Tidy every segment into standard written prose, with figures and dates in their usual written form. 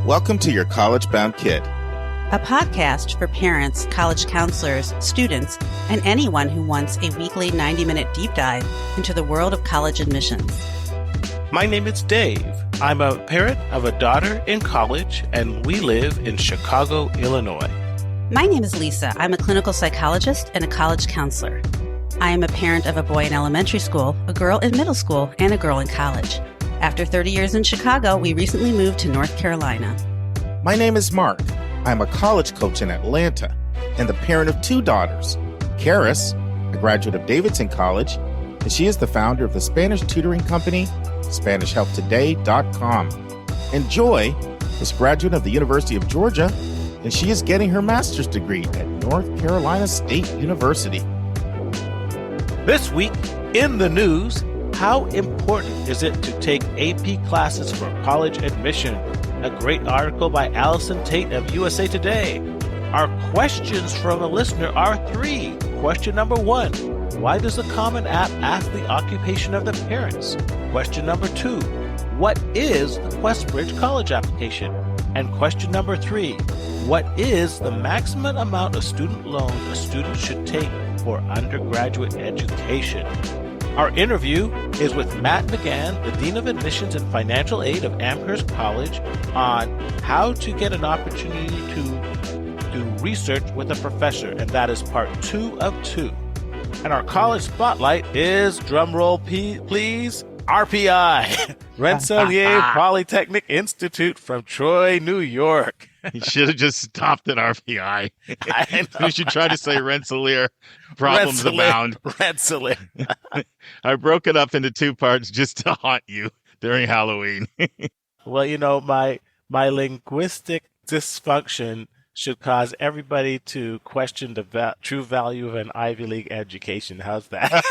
Welcome to Your College Bound Kid, a podcast for parents, college counselors, students, and anyone who wants a weekly 90-minute deep dive into the world of college admissions. My name is Dave. I'm a parent of a daughter in college, and we live in Chicago, Illinois. My name is Lisa. I'm a clinical psychologist and a college counselor. I am a parent of a boy in elementary school, a girl in middle school, and a girl in college. After 30 years in Chicago, we recently moved to North Carolina. My name is Mark. I'm a college coach in Atlanta and the parent of two daughters. Karis, a graduate of Davidson College, and she is the founder of the Spanish tutoring company, SpanishHelpToday.com. And Joy is a graduate of the University of Georgia, and she is getting her master's degree at North Carolina State University. This week in the news, how important is it to take AP classes for college admission? A great article by Allison Tate of USA Today. Our questions from a listener are three. Question number 1, why does the Common App ask the occupation of the parents? Question number 2, what is the QuestBridge college application? And question number 3, what is the maximum amount of student loan a student should take for undergraduate education? Our interview is with Matt McGann, the Dean of Admissions and Financial Aid of Amherst College, on how to get an opportunity to do research with a professor, and that is part 2 of 2. And our college spotlight is, drumroll please, RPI, Rensselaer Polytechnic Institute from Troy, New York. You should have just stopped at RPI. You should try to say Rensselaer. Problems abound. Rensselaer. I broke it up into 2 parts just to haunt you during Halloween. Well, you know, my linguistic dysfunction should cause everybody to question the true value of an Ivy League education. How's that?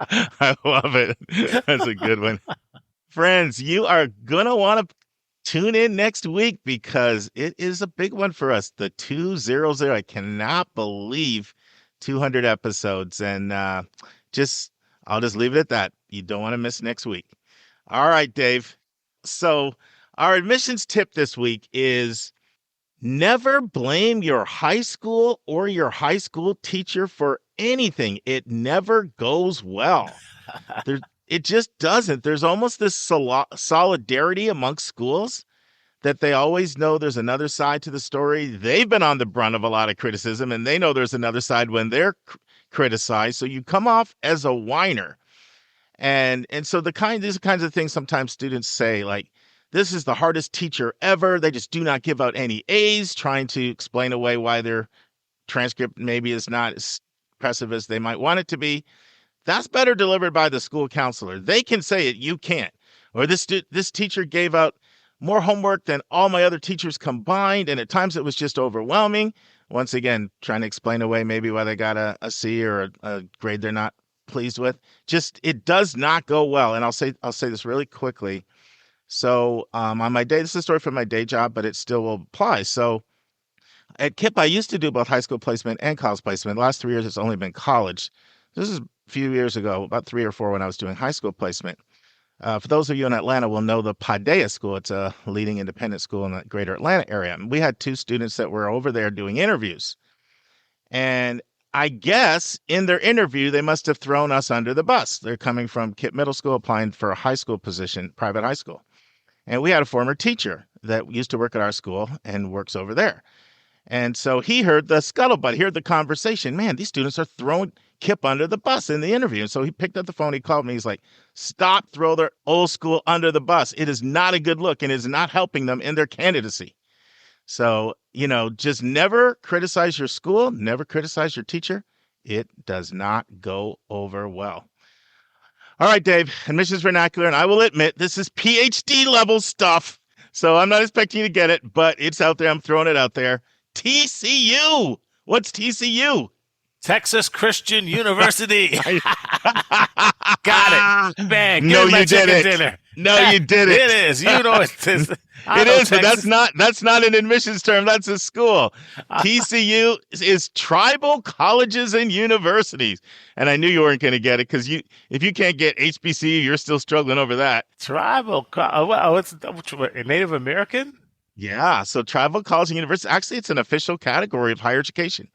I love it. That's a good one. Friends, you are going to want to tune in next week because it is a big one for us. The 200. I cannot believe 200 episodes. And I'll just leave it at that. You don't want to miss next week. All right, Dave. So our admissions tip this week is never blame your high school or your high school teacher for anything. It never goes well. It just doesn't. There's almost this solidarity amongst schools that they always know there's another side to the story. They've been on the brunt of a lot of criticism, and they know there's another side when they're criticized. So you come off as a whiner. And so these are kinds of things sometimes students say, like, this is the hardest teacher ever. They just do not give out any A's, trying to explain away why their transcript maybe is not as impressive as they might want it to be. That's better delivered by the school counselor. They can say it, you can't. Or this teacher gave out more homework than all my other teachers combined, and at times it was just overwhelming. Once again, trying to explain away maybe why they got a C or a grade they're not pleased with. Just, it does not go well. And I'll say this really quickly. So on my day, this is a story from my day job, but it still will apply. So at KIPP, I used to do both high school placement and college placement. The last 3 years, it's only been college. This is a few years ago, about 3 or 4 when I was doing high school placement. For those of you in Atlanta will know the Paideia School. It's a leading independent school in the greater Atlanta area. And we had 2 students that were over there doing interviews. And I guess in their interview, they must have thrown us under the bus. They're coming from KIPP Middle School, applying for a high school position, private high school. And we had a former teacher that used to work at our school and works over there. And so he heard the scuttlebutt, heard the conversation. Man, these students are throwing KIPP under the bus in the interview. And so he picked up the phone. He called me. He's like, stop, throw their old school under the bus. It is not a good look and it is not helping them in their candidacy. So, just never criticize your school, never criticize your teacher. It does not go over well. All right, Dave, admissions vernacular, and I will admit this is PhD level stuff. So I'm not expecting you to get it, but it's out there. I'm throwing it out there. TCU. What's TCU? Texas Christian University. Got it. Bang. No, you didn't. dinner. No, you didn't. It is. You know it is. It is, but that's not an admissions term. That's a school. TCU is tribal colleges and universities. And I knew you weren't going to get it because if you can't get HBCU, you're still struggling over that. Tribal. Well, it's Native American? Yeah. So tribal college and university, actually, it's an official category of higher education.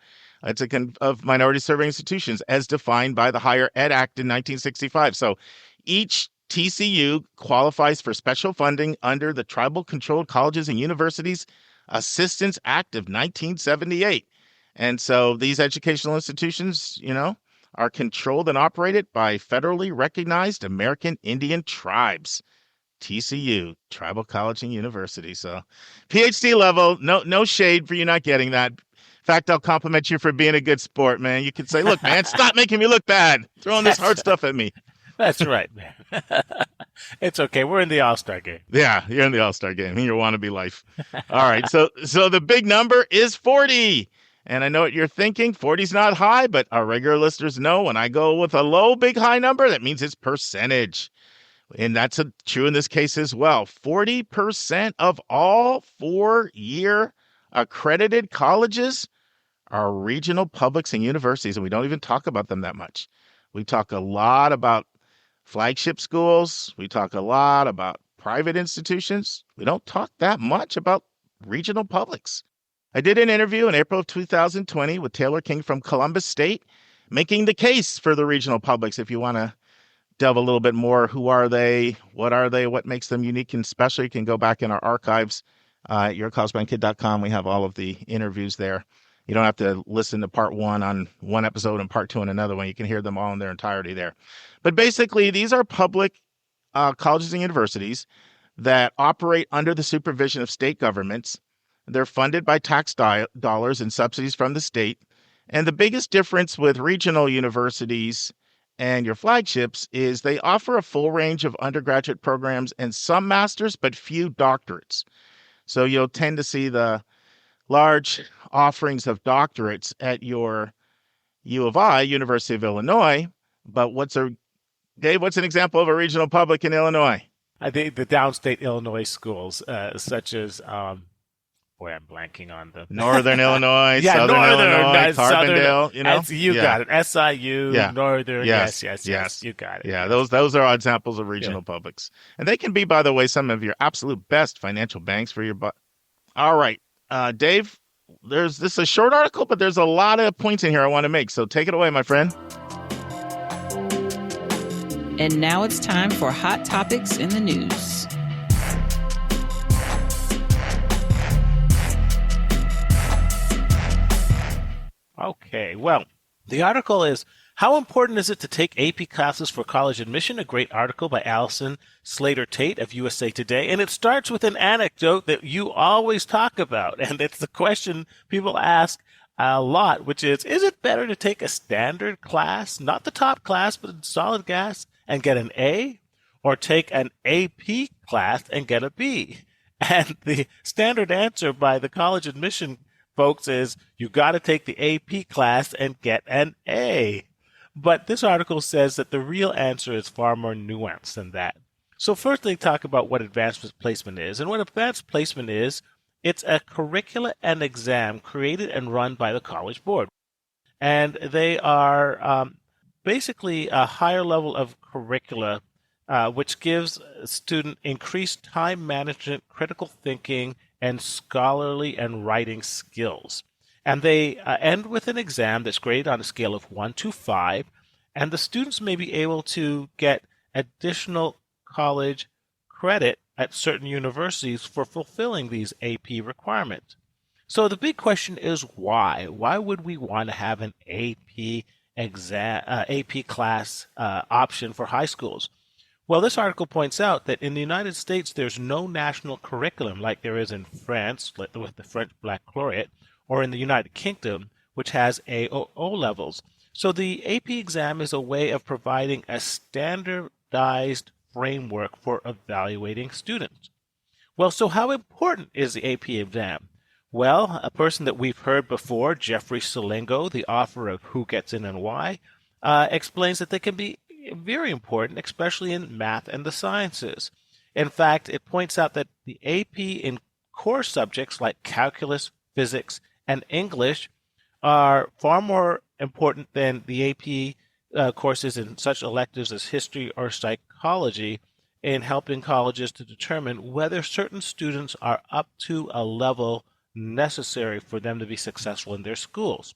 It's of minority serving institutions as defined by the Higher Ed Act in 1965. So each TCU qualifies for special funding under the Tribal Controlled Colleges and Universities Assistance Act of 1978. And so these educational institutions, are controlled and operated by federally recognized American Indian tribes. TCU, Tribal College and University. So PhD level, no shade for you not getting that. In fact, I'll compliment you for being a good sport, man. You could say, look, man, stop making me look bad. Throwing this hard stuff at me. That's right, man. It's okay. We're in the All-Star game. Yeah, you're in the All-Star game in your wannabe life. All right, so the big number is 40. And I know what you're thinking. 40 is not high, but our regular listeners know when I go with a low, big, high number, that means it's percentage. And that's true in this case as well. 40% of all 4-year accredited colleges are regional publics and universities, and we don't even talk about them that much. We talk a lot about flagship schools. We talk a lot about private institutions. We don't talk that much about regional publics. I did an interview in April of 2020 with Taylor King from Columbus State, making the case for the regional publics. If you want to delve a little bit more, who are they? What makes them unique and special? You can go back in our archives at yourcollegeblindkid.com. We have all of the interviews there. You don't have to listen to part one on one episode and part two on another one. You can hear them all in their entirety there. But basically, these are public colleges and universities that operate under the supervision of state governments. They're funded by tax dollars and subsidies from the state. And the biggest difference with regional universities and your flagships is they offer a full range of undergraduate programs and some masters, but few doctorates. So you'll tend to see the large offerings of doctorates at your U of I, University of Illinois. But Dave, what's an example of a regional public in Illinois? I think the downstate Illinois schools, such as, I'm blanking on the Northern Illinois, yeah, Southern Illinois, Carbondale. Southern, got it. SIU, yeah. Northern, yes, you got it. Yeah, those are examples of regional publics. And they can be, by the way, some of your absolute best financial banks for your buck. All right, Dave, this is a short article, but there's a lot of points in here I want to make. So take it away, my friend. And now it's time for Hot Topics in the News. Okay, well, the article is How Important Is It to Take AP Classes for College Admission? A great article by Allison Slater-Tate of USA Today. And it starts with an anecdote that you always talk about. And it's the question people ask a lot, which is it better to take a standard class, not the top class, but solid gas, and get an A, or take an AP class and get a B? And the standard answer by the college admission folks is you got to take the AP class and get an A. But this article says that the real answer is far more nuanced than that. So first, they talk about what advanced placement is. And what advanced placement is, it's a curricula and exam created and run by the College Board. And they are basically a higher level of curricula, which gives a student increased time management, critical thinking, and scholarly and writing skills. And they end with an exam that's graded on a scale of 1 to 5, and the students may be able to get additional college credit at certain universities for fulfilling these AP requirements. So the big question is why? Why would we want to have an AP class option for high schools? Well, this article points out that in the United States, there's no national curriculum like there is in France with the French baccalaureate, or in the United Kingdom, which has O levels. So the AP exam is a way of providing a standardized framework for evaluating students. Well, so how important is the AP exam? Well, a person that we've heard before, Jeffrey Salengo, the author of Who Gets In and Why, explains that they can be very important, especially in math and the sciences. In fact, it points out that the AP in core subjects like calculus, physics, and English are far more important than the AP courses in such electives as history or psychology in helping colleges to determine whether certain students are up to a level necessary for them to be successful in their schools.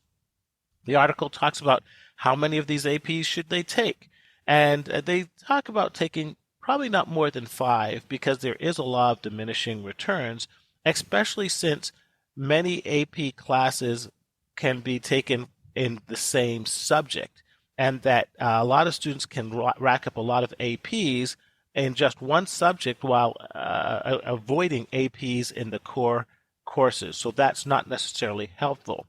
The article talks about how many of these APs should they take, and they talk about taking probably not more than 5 because there is a law of diminishing returns, especially since many AP classes can be taken in the same subject, and that a lot of students can rack up a lot of APs in just one subject while avoiding APs in the core courses. So that's not necessarily helpful.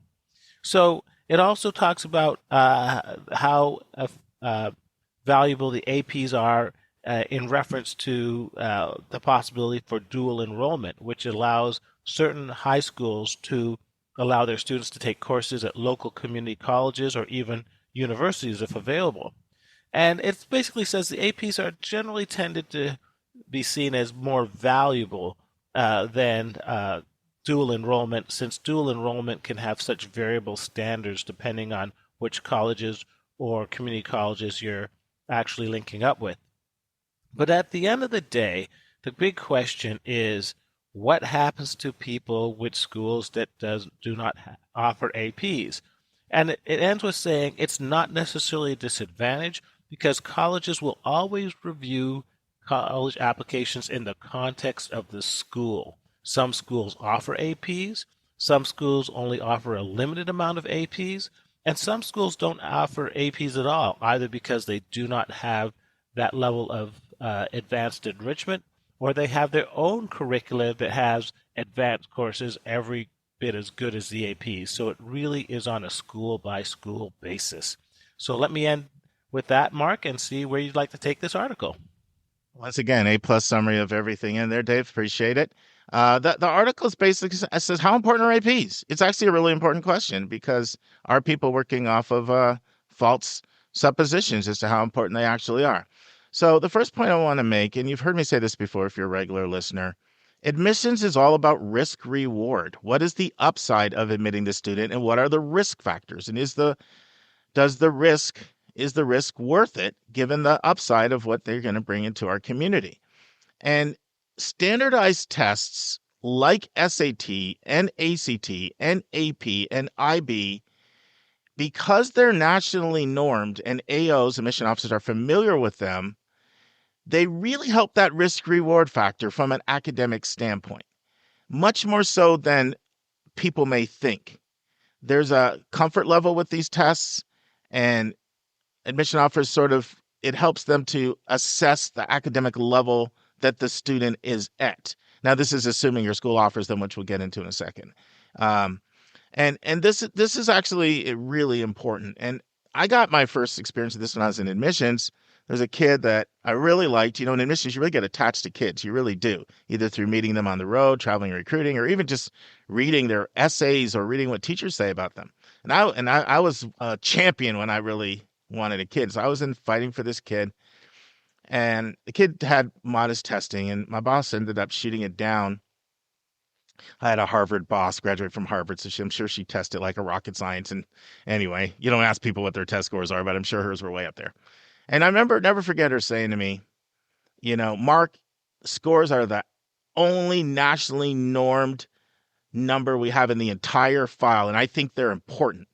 So it also talks about how valuable the APs are in reference to the possibility for dual enrollment, which allows certain high schools to allow their students to take courses at local community colleges or even universities if available. And it basically says the APs are generally tended to be seen as more valuable than dual enrollment, since dual enrollment can have such variable standards depending on which colleges or community colleges you're actually linking up with. But at the end of the day, the big question is, what happens to people with schools that do not offer APs? And it ends with saying it's not necessarily a disadvantage because colleges will always review college applications in the context of the school. Some schools offer APs, some schools only offer a limited amount of APs, and some schools don't offer APs at all, either because they do not have that level of advanced enrichment, or they have their own curricula that has advanced courses every bit as good as the APs. So it really is on a school-by-school basis. So let me end with that, Mark, and see where you'd like to take this article. Once again, A+ summary of everything in there, Dave. Appreciate it. The article is basically says, how important are APs? It's actually a really important question because are people working off of false suppositions as to how important they actually are? So the first point I want to make, and you've heard me say this before if you're a regular listener, admissions is all about risk reward. What is the upside of admitting the student and what are the risk factors? And is the risk worth it given the upside of what they're going to bring into our community? And standardized tests like SAT and ACT and AP and IB, because they're nationally normed and AOs, admission officers, are familiar with them, they really help that risk reward factor from an academic standpoint, much more so than people may think. There's a comfort level with these tests, and admission officers it helps them to assess the academic level that the student is at. Now, this is assuming your school offers them, which we'll get into in a second. And this is actually really important. And I got my first experience with this when I was in admissions. There's a kid that I really liked. In admissions, you really get attached to kids. You really do, either through meeting them on the road, traveling, recruiting, or even just reading their essays or reading what teachers say about them. And I was a champion when I really wanted a kid. So I was fighting for this kid. And the kid had modest testing, and my boss ended up shooting it down. I had a Harvard boss, graduate from Harvard, so I'm sure she tested like a rocket science. And anyway, you don't ask people what their test scores are, but I'm sure hers were way up there. And I never forget her saying to me, Mark, scores are the only nationally normed number we have in the entire file, and I think they're important.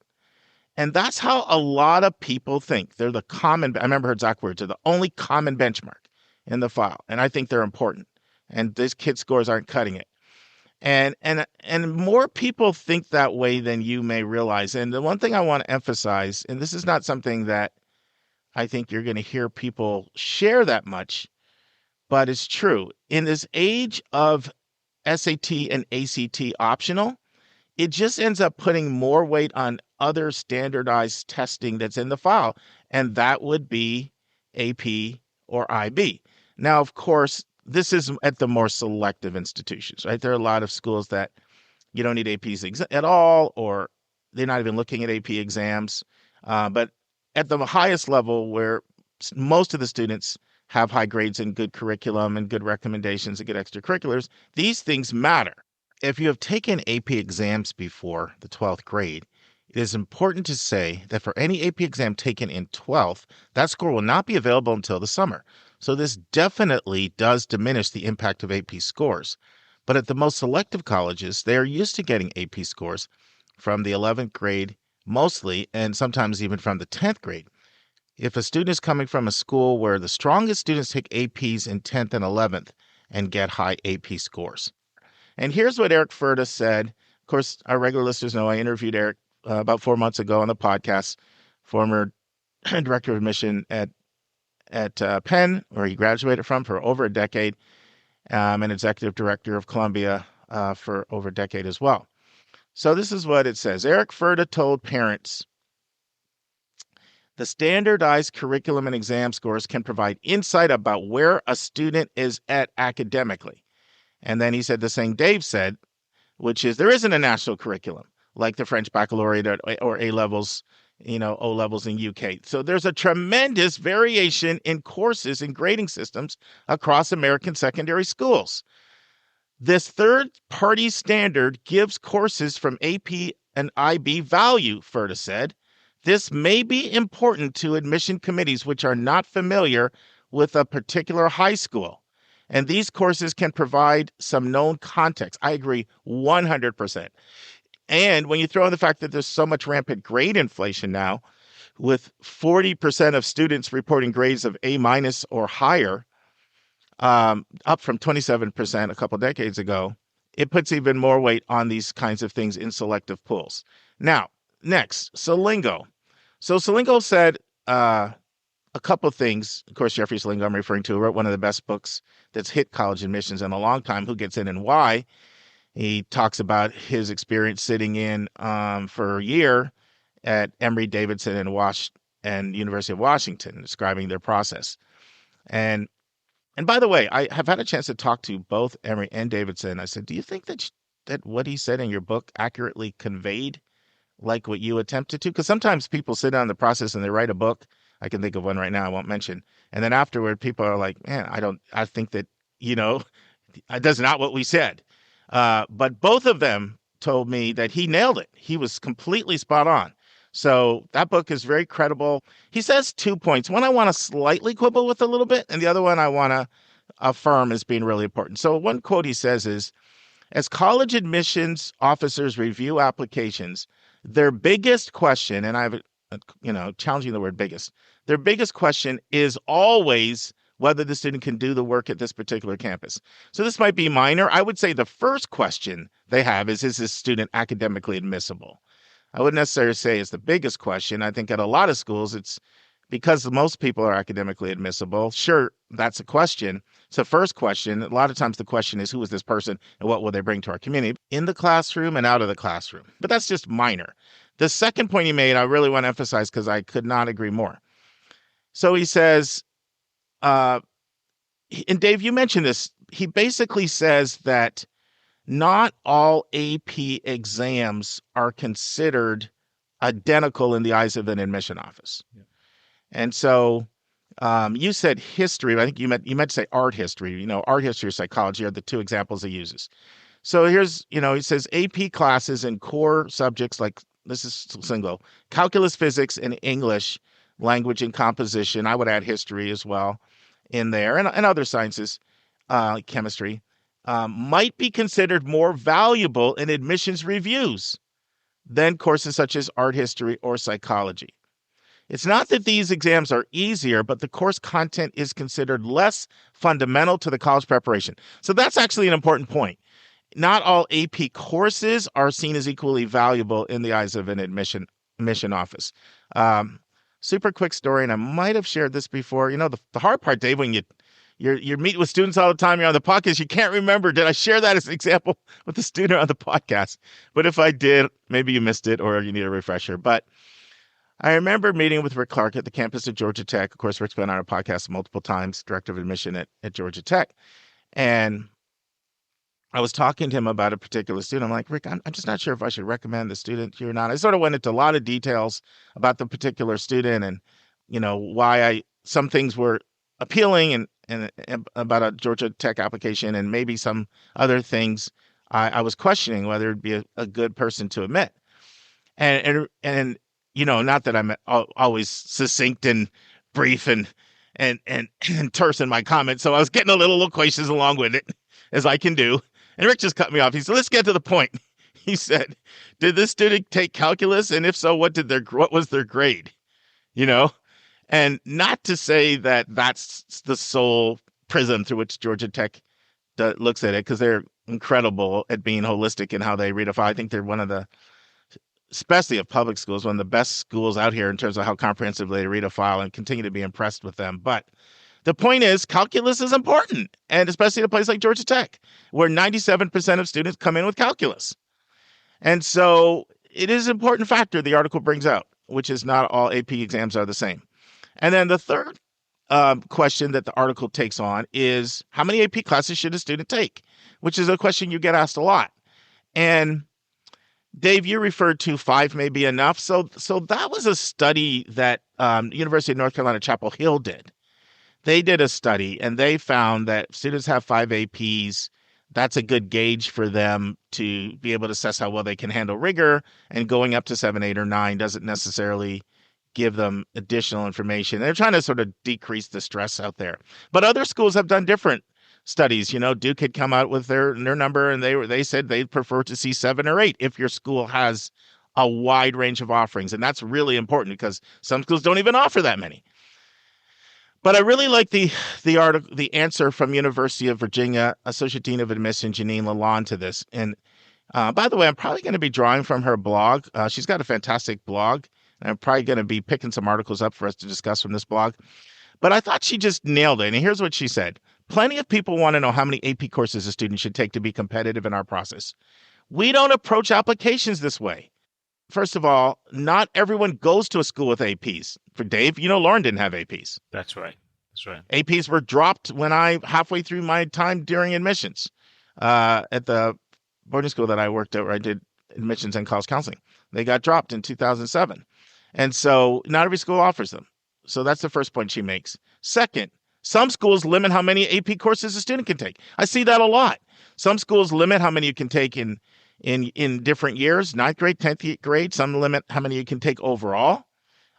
And that's how a lot of people think. They're I remember her exact words, they're the only common benchmark in the file, and I think they're important. And these kid scores aren't cutting it. And more people think that way than you may realize. And the one thing I want to emphasize, and this is not something that I think you're going to hear people share that much, but it's true. In this age of SAT and ACT optional, it just ends up putting more weight on other standardized testing that's in the file, and that would be AP or IB. Now, of course, this is at the more selective institutions, right? There are a lot of schools that you don't need APs at all, or they're not even looking at AP exams. But at the highest level, where most of the students have high grades and good curriculum and good recommendations and good extracurriculars. These things matter. If you have taken AP exams before the 12th grade, it is important to say that for any AP exam taken in 12th, that score will not be available until the summer. So this definitely does diminish the impact of AP scores. But at the most selective colleges, they are used to getting AP scores from the 11th grade mostly, and sometimes even from the 10th grade. If a student is coming from a school where the strongest students take APs in 10th and 11th and get high AP scores. And here's what Eric Furta said. Of course, our regular listeners know I interviewed Eric about 4 months ago on the podcast, former director of admission at Penn, where he graduated from for over a decade, and executive director of Columbia for over a decade as well. So this is what it says. Eric Furta told parents, the standardized curriculum and exam scores can provide insight about where a student is at academically. And then he said the thing Dave said, which is there isn't a national curriculum like the French baccalaureate or A-levels, O-levels in UK. So there's a tremendous variation in courses and grading systems across American secondary schools. This third-party standard gives courses from AP and IB value, Furta said. This may be important to admission committees which are not familiar with a particular high school. And these courses can provide some known context. I agree 100%. And when you throw in the fact that there's so much rampant grade inflation now, with 40% of students reporting grades of A- or higher, up from 27% a couple decades ago, it puts even more weight on these kinds of things in selective pools. Now, next, Salingo. So Salingo said a couple of things. Of course, Jeffrey Salingo I'm referring to wrote one of the best books that's hit college admissions in a long time, Who Gets In and Why. He talks about his experience sitting in for a year at Emory, Davidson, and University of Washington, describing their process. And by the way, I have had a chance to talk to both Emory and Davidson. I said, do you think that what he said in your book accurately conveyed like what you attempted to? Because sometimes people sit down in the process and they write a book. I can think of one right now I won't mention. And then afterward, people are like, man, I think that, that's not what we said. But both of them told me that he nailed it. He was completely spot on. So that book is very credible. He says 2 points. One I want to slightly quibble with a little bit, and the other one I want to affirm as being really important. So one quote he says is, as college admissions officers review applications, their biggest question, and I've, challenging the word biggest, their biggest question is always whether the student can do the work at this particular campus. So this might be minor. I would say the first question they have is this student academically admissible? I wouldn't necessarily say it's the biggest question. I think at a lot of schools, it's because most people are academically admissible. Sure, that's a question. It's the first question. A lot of times the question is, who is this person and what will they bring to our community in the classroom and out of the classroom? But that's just minor. The second point he made, I really want to emphasize because I could not agree more. So he says, and Dave, you mentioned this, he basically says that not all AP exams are considered identical in the eyes of an admission office. Yeah. And so you said history, but I think you meant to say art history. Art history or psychology are the two examples he uses. So here's, he says AP classes in core subjects like, this is single, calculus, physics, and English, language and composition. I would add history as well in there, and other sciences, like chemistry, might be considered more valuable in admissions reviews than courses such as art history or psychology. It's not that these exams are easier, but the course content is considered less fundamental to the college preparation. So that's actually an important point. Not all AP courses are seen as equally valuable in the eyes of an admission office. Super quick story, and I might have shared this before. The hard part, Dave, when you're meeting with students all the time, you're on the podcast, you can't remember, did I share that as an example with the student on the podcast? But if I did, maybe you missed it or you need a refresher. But I remember meeting with Rick Clark at the campus of Georgia Tech. Of course, Rick's been on our podcast multiple times, director of admission at Georgia Tech. And I was talking to him about a particular student. I'm like, Rick, I'm just not sure if I should recommend the student here or not. I sort of went into a lot of details about the particular student and, why some things were appealing and about a Georgia Tech application and maybe some other things, I was questioning whether it'd be a good person to admit. And not that I'm always succinct and brief and terse in my comments, so I was getting a little loquacious along with it, as I can do. And Rick just cut me off. He said, "Let's get to the point." He said, "Did this student take calculus, and if so, what was their grade?" And not to say that that's the sole prism through which Georgia Tech looks at it, because they're incredible at being holistic in how they read a file. I think they're one of the, especially of public schools, one of the best schools out here in terms of how comprehensively they read a file, and continue to be impressed with them. But the point is, calculus is important, and especially at a place like Georgia Tech, where 97% of students come in with calculus. And so it is an important factor the article brings out, which is not all AP exams are the same. And then the third question that the article takes on is, how many AP classes should a student take? Which is a question you get asked a lot. And Dave, you referred to 5 may be enough. So that was a study that University of North Carolina, Chapel Hill did. They did a study, and they found that if students have 5 APs, that's a good gauge for them to be able to assess how well they can handle rigor, and going up to 7, 8, or 9 doesn't necessarily give them additional information. They're trying to sort of decrease the stress out there. But other schools have done different studies. Duke had come out with their number, and they said they'd prefer to see 7 or 8 if your school has a wide range of offerings. And that's really important, because some schools don't even offer that many. But I really like the answer from University of Virginia Associate Dean of Admission Janine Lalonde to this. And by the way, I'm probably going to be drawing from her blog. She's got a fantastic blog, and I'm probably going to be picking some articles up for us to discuss from this blog. But I thought she just nailed it. And here's what she said. Plenty of people want to know how many AP courses a student should take to be competitive in our process. We don't approach applications this way. First of all, not everyone goes to a school with APs. For Dave, Lauren didn't have APs. That's right. APs were dropped when halfway through my time during admissions at the boarding school that I worked at, where I did admissions and college counseling. They got dropped in 2007. And so not every school offers them. So that's the first point she makes. Second, some schools limit how many AP courses a student can take. I see that a lot. Some schools limit how many you can take in different years, 9th grade, 10th grade. Some limit how many you can take overall.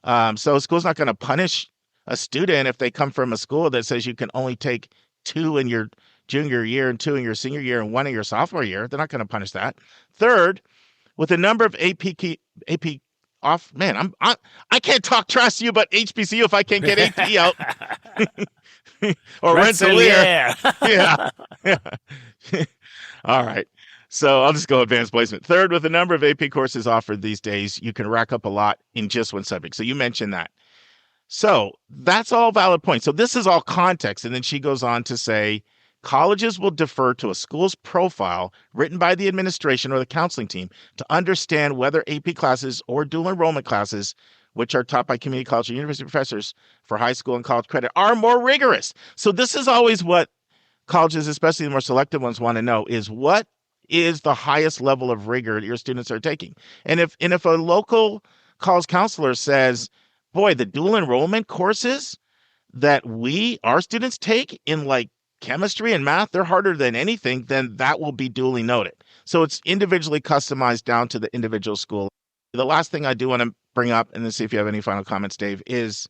So a school's not going to punish a student if they come from a school that says you can only take 2 in your junior year and 2 in your senior year and 1 in your sophomore year. They're not going to punish that. Third, with the number of AP off, man, I can't talk trash to you about HBCU if I can't get AP out. Or Rensselaer. Yeah. All right. So I'll just go advanced placement. Third, with the number of AP courses offered these days, you can rack up a lot in just one subject. So you mentioned that. So that's all valid points. So this is all context. And then she goes on to say, colleges will defer to a school's profile written by the administration or the counseling team to understand whether AP classes or dual enrollment classes, which are taught by community college or university professors for high school and college credit, are more rigorous. So this is always what colleges, especially the more selective ones, want to know, is what is the highest level of rigor that your students are taking. And if a local college counselor says, boy, the dual enrollment courses that our students take in like chemistry and math, they're harder than anything, then that will be duly noted. So it's individually customized down to the individual school. The last thing I do want to bring up, and then see if you have any final comments, Dave, is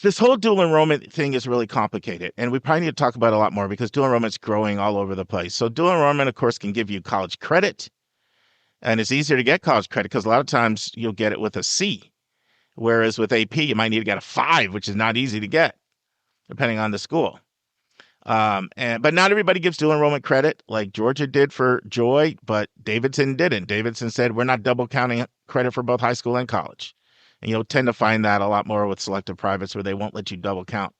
this whole dual enrollment thing is really complicated, and we probably need to talk about it a lot more because dual enrollment is growing all over the place. So dual enrollment, of course, can give you college credit, and it's easier to get college credit because a lot of times you'll get it with a C, whereas with AP, you might need to get a 5, which is not easy to get, depending on the school. But not everybody gives dual enrollment credit like Georgia did for Joy, but Davidson didn't. Davidson said, we're not double counting credit for both high school and college. And you'll tend to find that a lot more with selective privates where they won't let you double count.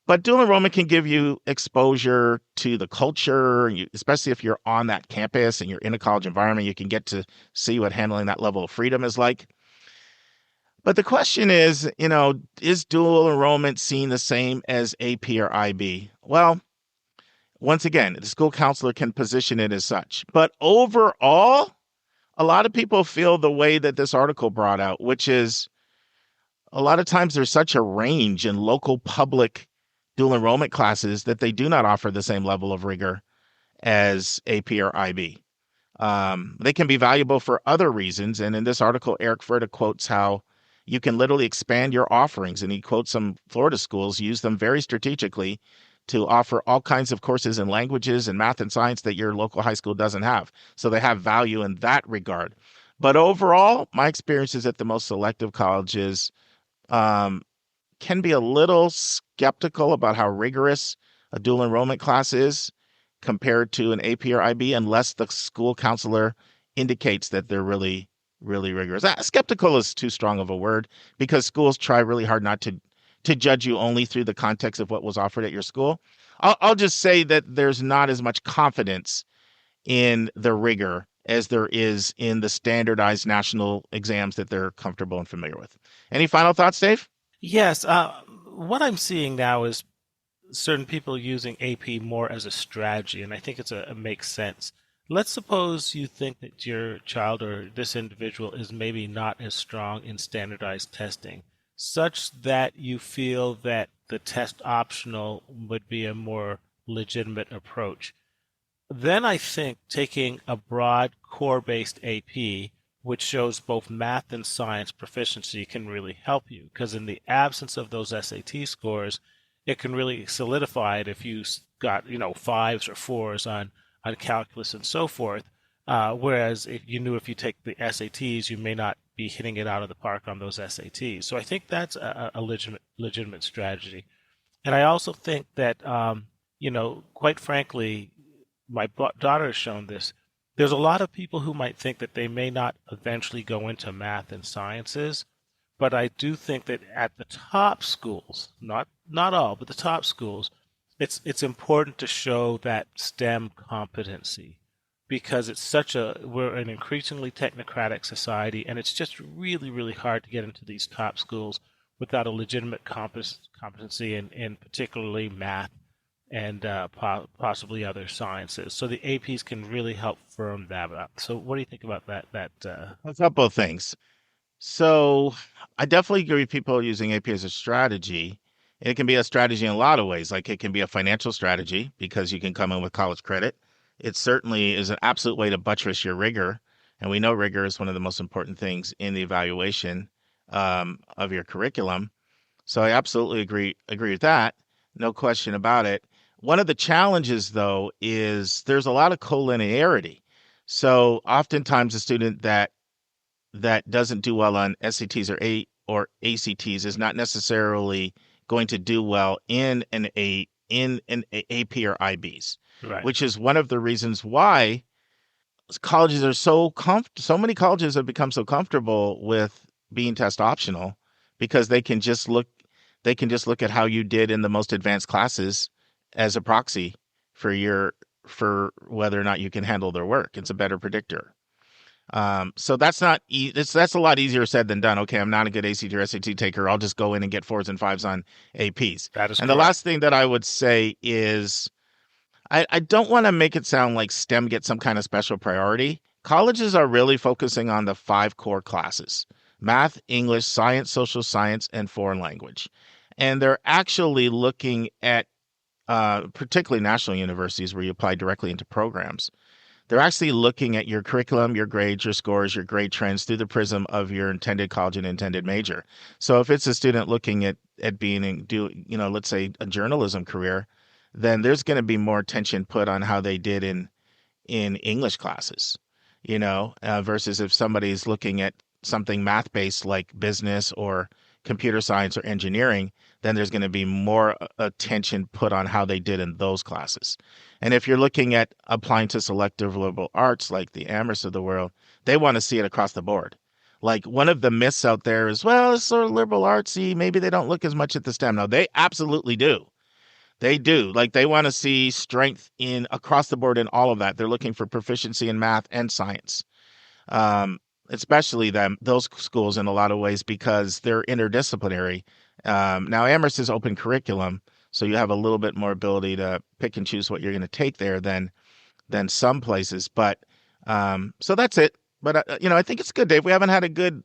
But dual enrollment can give you exposure to the culture, especially if you're on that campus and you're in a college environment, you can get to see what handling that level of freedom is like. But the question is, is dual enrollment seen the same as AP or IB? Well, once again, the school counselor can position it as such. But overall, a lot of people feel the way that this article brought out, which is a lot of times there's such a range in local public dual enrollment classes that they do not offer the same level of rigor as AP or IB. They can be valuable for other reasons. And in this article, Eric Furta quotes how you can literally expand your offerings. And he quotes some Florida schools use them very strategically to offer all kinds of courses in languages and math and science that your local high school doesn't have. So they have value in that regard. But overall, my experience is that the most selective colleges can be a little skeptical about how rigorous a dual enrollment class is compared to an AP or IB, unless the school counselor indicates that they're really, really rigorous. Skeptical is too strong of a word, because schools try really hard not to judge you only through the context of what was offered at your school. I'll just say that there's not as much confidence in the rigor as there is in the standardized national exams that they're comfortable and familiar with. Any final thoughts, Dave? Yes. What I'm seeing now is certain people using AP more as a strategy, and I think it makes sense. Let's suppose you think that your child or this individual is maybe not as strong in standardized testing, such that you feel that the test optional would be a more legitimate approach. Then I think taking a broad core-based AP, which shows both math and science proficiency, can really help you, because in the absence of those SAT scores, it can really solidify it if you got, fives or fours on calculus and so forth. Whereas if you take the SATs, you may not be hitting it out of the park on those SATs. So I think that's a legitimate strategy. And I also think that, quite frankly, my daughter has shown this. There's a lot of people who might think that they may not eventually go into math and sciences, but I do think that at the top schools, not all, but the top schools, it's important to show that STEM competency, because we're an increasingly technocratic society, and it's just really, really hard to get into these top schools without a legitimate competency in particularly math and possibly other sciences. So the APs can really help firm that up. So what do you think about that? A couple of things. So I definitely agree with people using AP as a strategy. And it can be a strategy in a lot of ways. Like, it can be a financial strategy because you can come in with college credit. It certainly is an absolute way to buttress your rigor. And we know rigor is one of the most important things in the evaluation of your curriculum. So I absolutely agree with that. No question about it. One of the challenges, though, is there's a lot of collinearity. So oftentimes a student that doesn't do well on SATs or ACTs is not necessarily going to do well in an AP or IBs, Right. which is one of the reasons why colleges are so many colleges have become so comfortable with being test optional, because they can just look at how you did in the most advanced classes as a proxy for whether or not you can handle their work. It's a better predictor. So that's a lot easier said than done. Okay, I'm not a good ACT or SAT taker. I'll just go in and get 4s and 5s on APs. That is And correct. the last thing that I would say is I don't want to make it sound like STEM gets some kind of special priority. Colleges are really focusing on the 5 core classes: math, English, science, social science, and foreign language. And they're actually looking at particularly national universities where you apply directly into programs. They're actually looking at your curriculum, your grades, your scores, your grade trends through the prism of your intended college and intended major. So if it's a student looking at let's say a journalism career, then there's going to be more attention put on how they did in English classes, versus if somebody's looking at something math-based like business or computer science or engineering, then there's going to be more attention put on how they did in those classes. And if you're looking at applying to selective liberal arts like the Amherst of the world, they want to see it across the board. Like, one of the myths out there is, well, it's sort of liberal artsy, maybe they don't look as much at the STEM. No, they absolutely do. They do. Like, they want to see strength in across the board in all of that. They're looking for proficiency in math and science. Especially those schools in a lot of ways, because they're interdisciplinary. Now, Amherst is open curriculum, so you have a little bit more ability to pick and choose what you're going to take there than some places. But so that's it. But I think it's good, Dave. We haven't had a good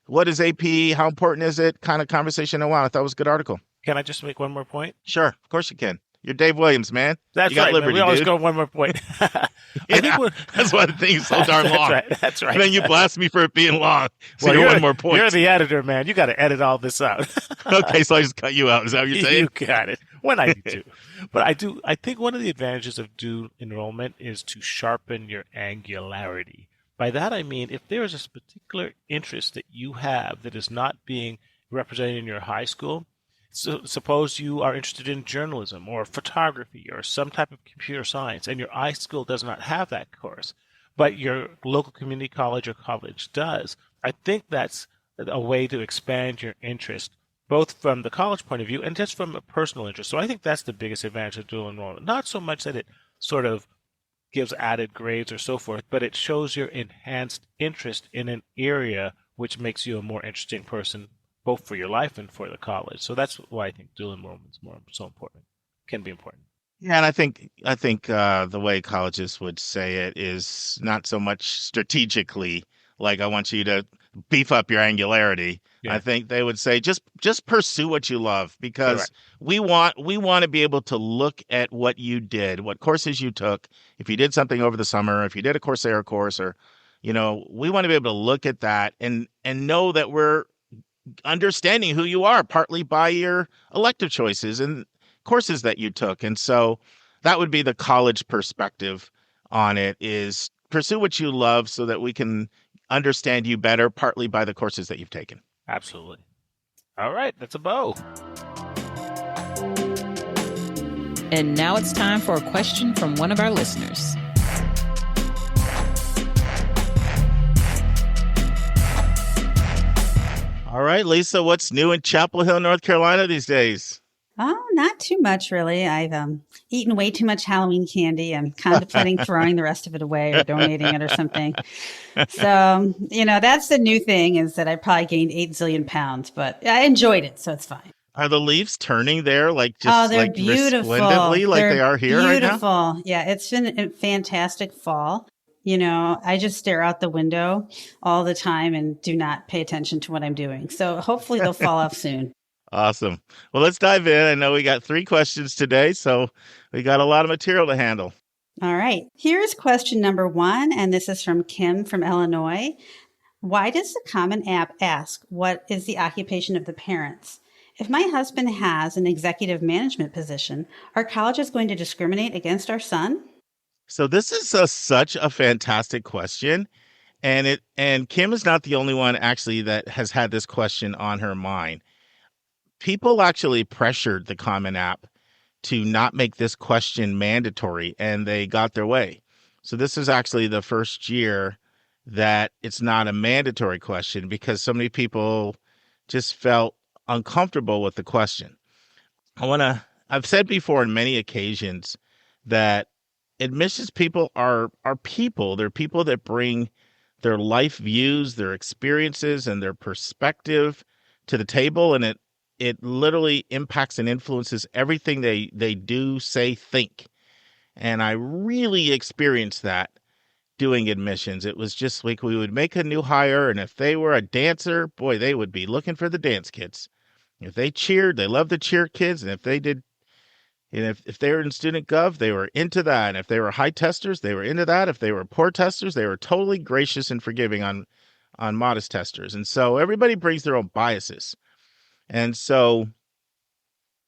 "what is AP? How important is it?" kind of conversation in a while. I thought it was a good article. Can I just make one more point? Sure, of course you can. You're Dave Williams, man. That's you got right, liberty, man. We always dude. go one more point. I think we're... That's why the thing's so darn long. That's right. And then you blast me for it being long. So Well, you're one more point. You're the editor, man. You got to edit all this out. Okay, so I just cut you out. Is that what you're saying? You got it. When I do. But I think one of the advantages of dual enrollment is to sharpen your angularity. By that I mean, if there is a particular interest that you have that is not being represented in your high school, so suppose you are interested in journalism or photography or some type of computer science, and your high school does not have that course, but your local community college or college does. I think that's a way to expand your interest, both from the college point of view and just from a personal interest. So I think that's the biggest advantage of dual enrollment. Not so much that it sort of gives added grades or so forth, but it shows your enhanced interest in an area which makes you a more interesting person, both for your life and for the college. So that's why I think dual enrollment is so important, can be important. Yeah, and I think the way colleges would say it is not so much strategically, like I want you to beef up your angularity. Yeah. I think they would say just pursue what you love, because Correct. we want to be able to look at what you did, what courses you took, if you did something over the summer, if you did a Coursera course, or we want to be able to look at that and know that we're understanding who you are, partly by your elective choices and courses that you took. And so that would be the college perspective on it, is pursue what you love so that we can understand you better, partly by the courses that you've taken. Absolutely. All right, that's a bow. And now it's time for a question from one of our listeners. All right, Lisa, what's new in Chapel Hill, North Carolina these days? Oh, not too much, really. I've eaten way too much Halloween candy. I'm contemplating throwing the rest of it away or donating it or something. So, that's the new thing, is that I probably gained 8 zillion pounds, but I enjoyed it, so it's fine. Are the leaves turning there, they're beautiful. Resplendently like they are here right now? Beautiful. Yeah, it's been a fantastic fall. I just stare out the window all the time and do not pay attention to what I'm doing. So hopefully they'll fall off soon. Awesome. Well, let's dive in. I know we got 3 questions today, so we got a lot of material to handle. All right. Here's question number 1, and this is from Kim from Illinois. Why does the Common App ask, what is the occupation of the parents? If my husband has an executive management position, are colleges going to discriminate against our son? So this is such a fantastic question. And Kim is not the only one actually that has had this question on her mind. People actually pressured the Common App to not make this question mandatory, and they got their way. So this is actually the first year that it's not a mandatory question, because so many people just felt uncomfortable with the question. I've said before on many occasions that admissions people are people. They're people that bring their life views, their experiences, and their perspective to the table, and it literally impacts and influences everything they do, say, think. And I really experienced that doing admissions. It was just like we would make a new hire, and if they were a dancer, boy, they would be looking for the dance kids. If they cheered, they loved the cheer kids, and if they did, and if they were in student gov, they were into that. And if they were high testers, they were into that. If they were poor testers, they were totally gracious and forgiving on modest testers. And so everybody brings their own biases. And so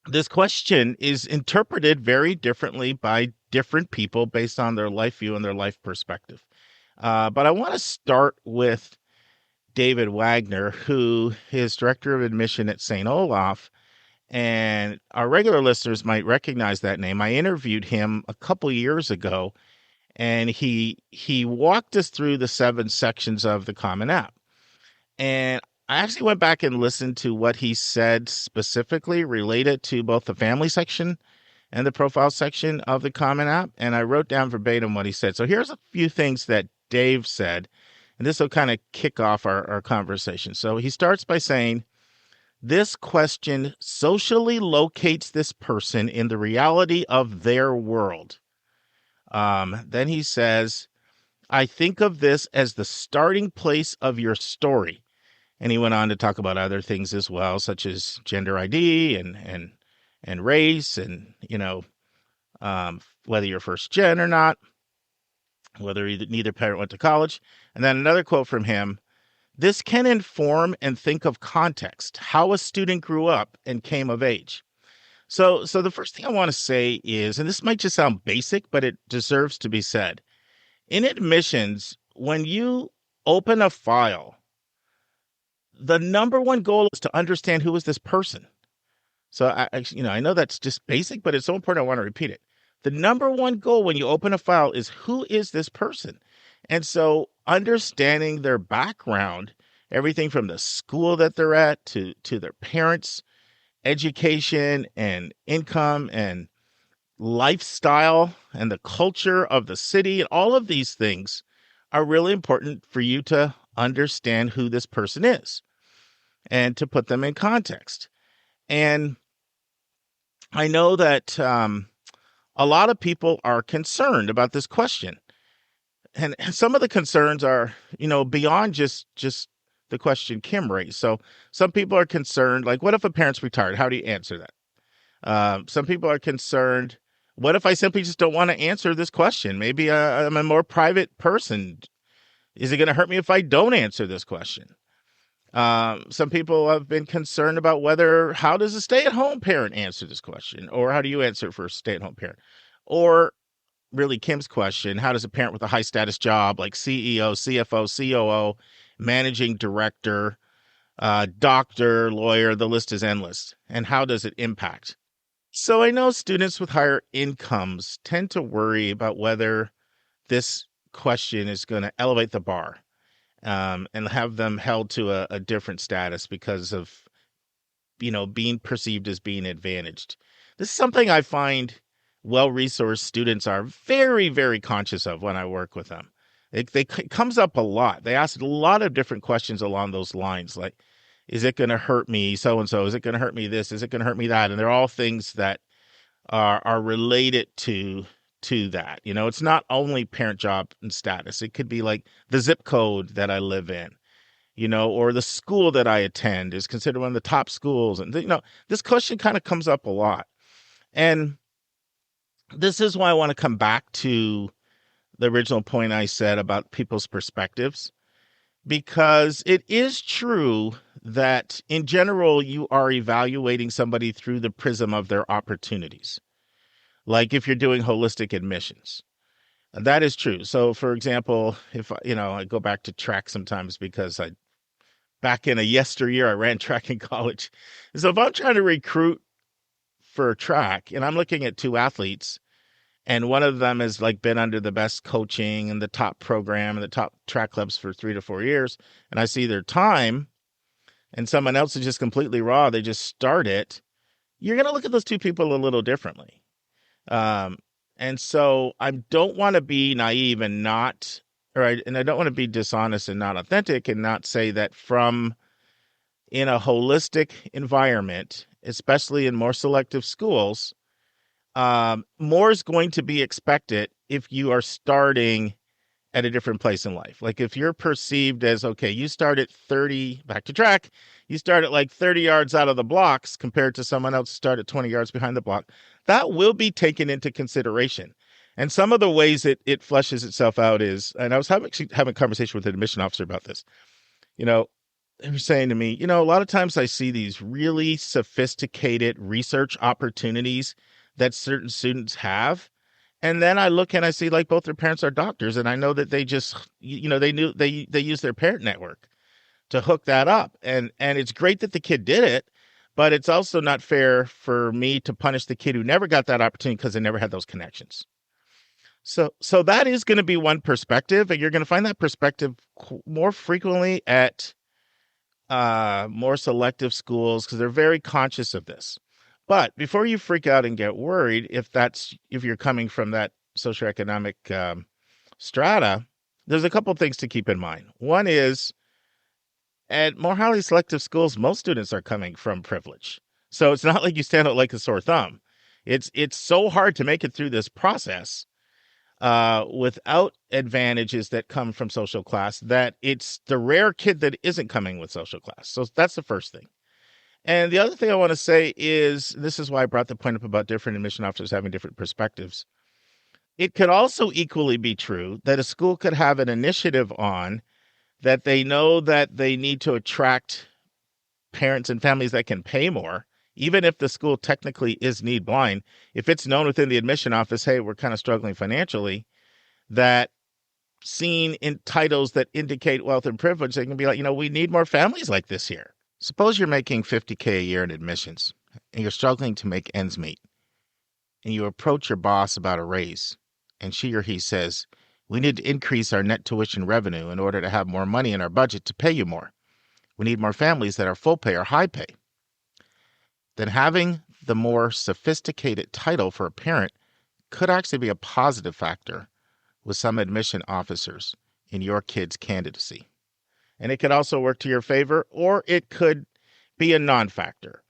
this question is interpreted very differently by different people based on their life view and their life perspective. But I want to start with David Wagner, who is director of admission at St. Olaf. And our regular listeners might recognize that name. I interviewed him a couple years ago, and he walked us through the 7 sections of the Common App. And I actually went back and listened to what he said specifically related to both the family section and the profile section of the Common App, and I wrote down verbatim what he said. So here's a few things that Dave said, and this will kind of kick off our conversation. So he starts by saying, this question socially locates this person in the reality of their world. Then he says, I think of this as the starting place of your story. And he went on to talk about other things as well, such as gender ID and race, and whether you're first gen or not, whether neither parent went to college. And then another quote from him: "This can inform and think of context, how a student grew up and came of age." So the first thing I want to say is, and this might just sound basic, but it deserves to be said. In admissions, when you open a file, the number one goal is to understand who is this person. So I know that's just basic, but it's so important I want to repeat it. The number one goal when you open a file is, who is this person? And so understanding their background, everything from the school that they're at to their parents' education and income and lifestyle and the culture of the city, and all of these things are really important for you to understand who this person is and to put them in context. And I know that a lot of people are concerned about this question. And some of the concerns are, beyond just the question Kim raised. So some people are concerned, like, what if a parent's retired? How do you answer that? Some people are concerned, what if I simply just don't want to answer this question? Maybe I'm a more private person. Is it going to hurt me if I don't answer this question? Some people have been concerned about how does a stay-at-home parent answer this question? Or how do you answer it for a stay-at-home parent? Or really Kim's question, how does a parent with a high-status job like CEO, CFO, COO, managing director, doctor, lawyer, the list is endless, and how does it impact? So I know students with higher incomes tend to worry about whether this question is going to elevate the bar and have them held to a different status because of, being perceived as being advantaged. This is something I find well-resourced students are very, very conscious of when I work with them. It comes up a lot. They ask a lot of different questions along those lines, like, is it going to hurt me so-and-so? Is it going to hurt me this? Is it going to hurt me that? And they're all things that are related to that. It's not only parent, job, and status. It could be like the zip code that I live in, or the school that I attend is considered one of the top schools. And, this question kind of comes up a lot. And this is why I want to come back to the original point I said about people's perspectives, because it is true that in general, you are evaluating somebody through the prism of their opportunities. Like if you're doing holistic admissions, that is true. So for example, if, I go back to track sometimes because back in a yesteryear, I ran track in college. So if I'm trying to recruit for track and I'm looking at two athletes, and one of them has been under the best coaching and the top program and the top track clubs for 3 to 4 years, and I see their time, and someone else is just completely raw, they just start it, you're going to look at those two people a little differently. And so I don't want to be naive and I don't want to be dishonest and not authentic and not say that in a holistic environment, especially in more selective schools, more is going to be expected if you are starting at a different place in life. Like if you're perceived as, okay, you start at 30, back to track, you start at 30 yards out of the blocks compared to someone else who start at 20 yards behind the block, that will be taken into consideration. And some of the ways it fleshes itself out is, and I was having a conversation with an admission officer about this, they were saying to me, a lot of times I see these really sophisticated research opportunities that certain students have. And then I look and I see both their parents are doctors. And I know that they just, they use their parent network to hook that up. And it's great that the kid did it, but it's also not fair for me to punish the kid who never got that opportunity because they never had those connections. So that is going to be one perspective, and you're going to find that perspective more frequently at more selective schools because they're very conscious of this. But before you freak out and get worried, if you're coming from that socioeconomic strata, there's a couple of things to keep in mind. One is, at more highly selective schools, most students are coming from privilege. So it's not like you stand out like a sore thumb. It's so hard to make it through this process without advantages that come from social class, that it's the rare kid that isn't coming with social class. So that's the first thing. And the other thing I want to say is, this is why I brought the point up about different admission officers having different perspectives. It could also equally be true that a school could have an initiative on that they know that they need to attract parents and families that can pay more, even if the school technically is need blind. If it's known within the admission office, hey, we're kind of struggling financially, that seen in titles that indicate wealth and privilege, they can be like, we need more families like this here. Suppose you're making $50K a year in admissions and you're struggling to make ends meet, and you approach your boss about a raise, and she or he says, we need to increase our net tuition revenue in order to have more money in our budget to pay you more. We need more families that are full pay or high pay. Then having the more sophisticated title for a parent could actually be a positive factor with some admission officers in your kid's candidacy. And it could also work to your favor, or it could be a non-factor.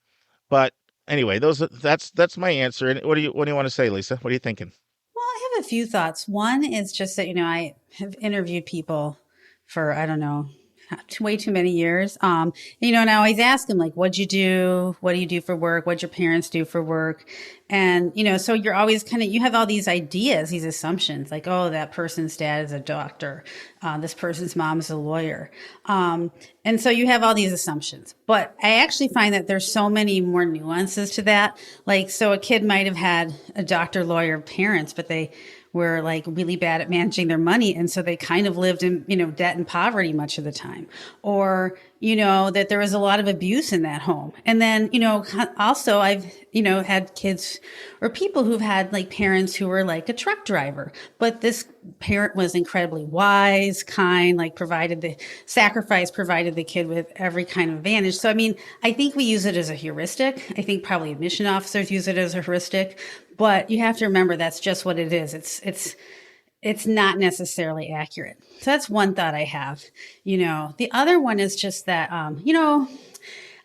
But anyway, that's my answer. And what do you want to say, Lisa? What are you thinking? Well, I have a few thoughts. One is just that, I have interviewed people for, I don't know, way too many years. And I always ask them, like, what'd you do? What do you do for work? What'd your parents do for work? And, so you're always you have all these ideas, these assumptions, like, oh, that person's dad is a doctor. This person's mom is a lawyer. And so you have all these assumptions, but I actually find that there's so many more nuances to that. Like, so a kid might have had a doctor, lawyer parents, but they were like really bad at managing their money. And so they kind of lived in, debt and poverty much of the time. Or, that there was a lot of abuse in that home. And then, also I've, had kids or people who've had like parents who were like a truck driver, but this parent was incredibly wise, kind, like provided the kid with every kind of advantage. So, I think we use it as a heuristic. I think probably admission officers use it as a heuristic, but you have to remember that's just what it is. It's not necessarily accurate. So that's one thought I have. The other one is just that,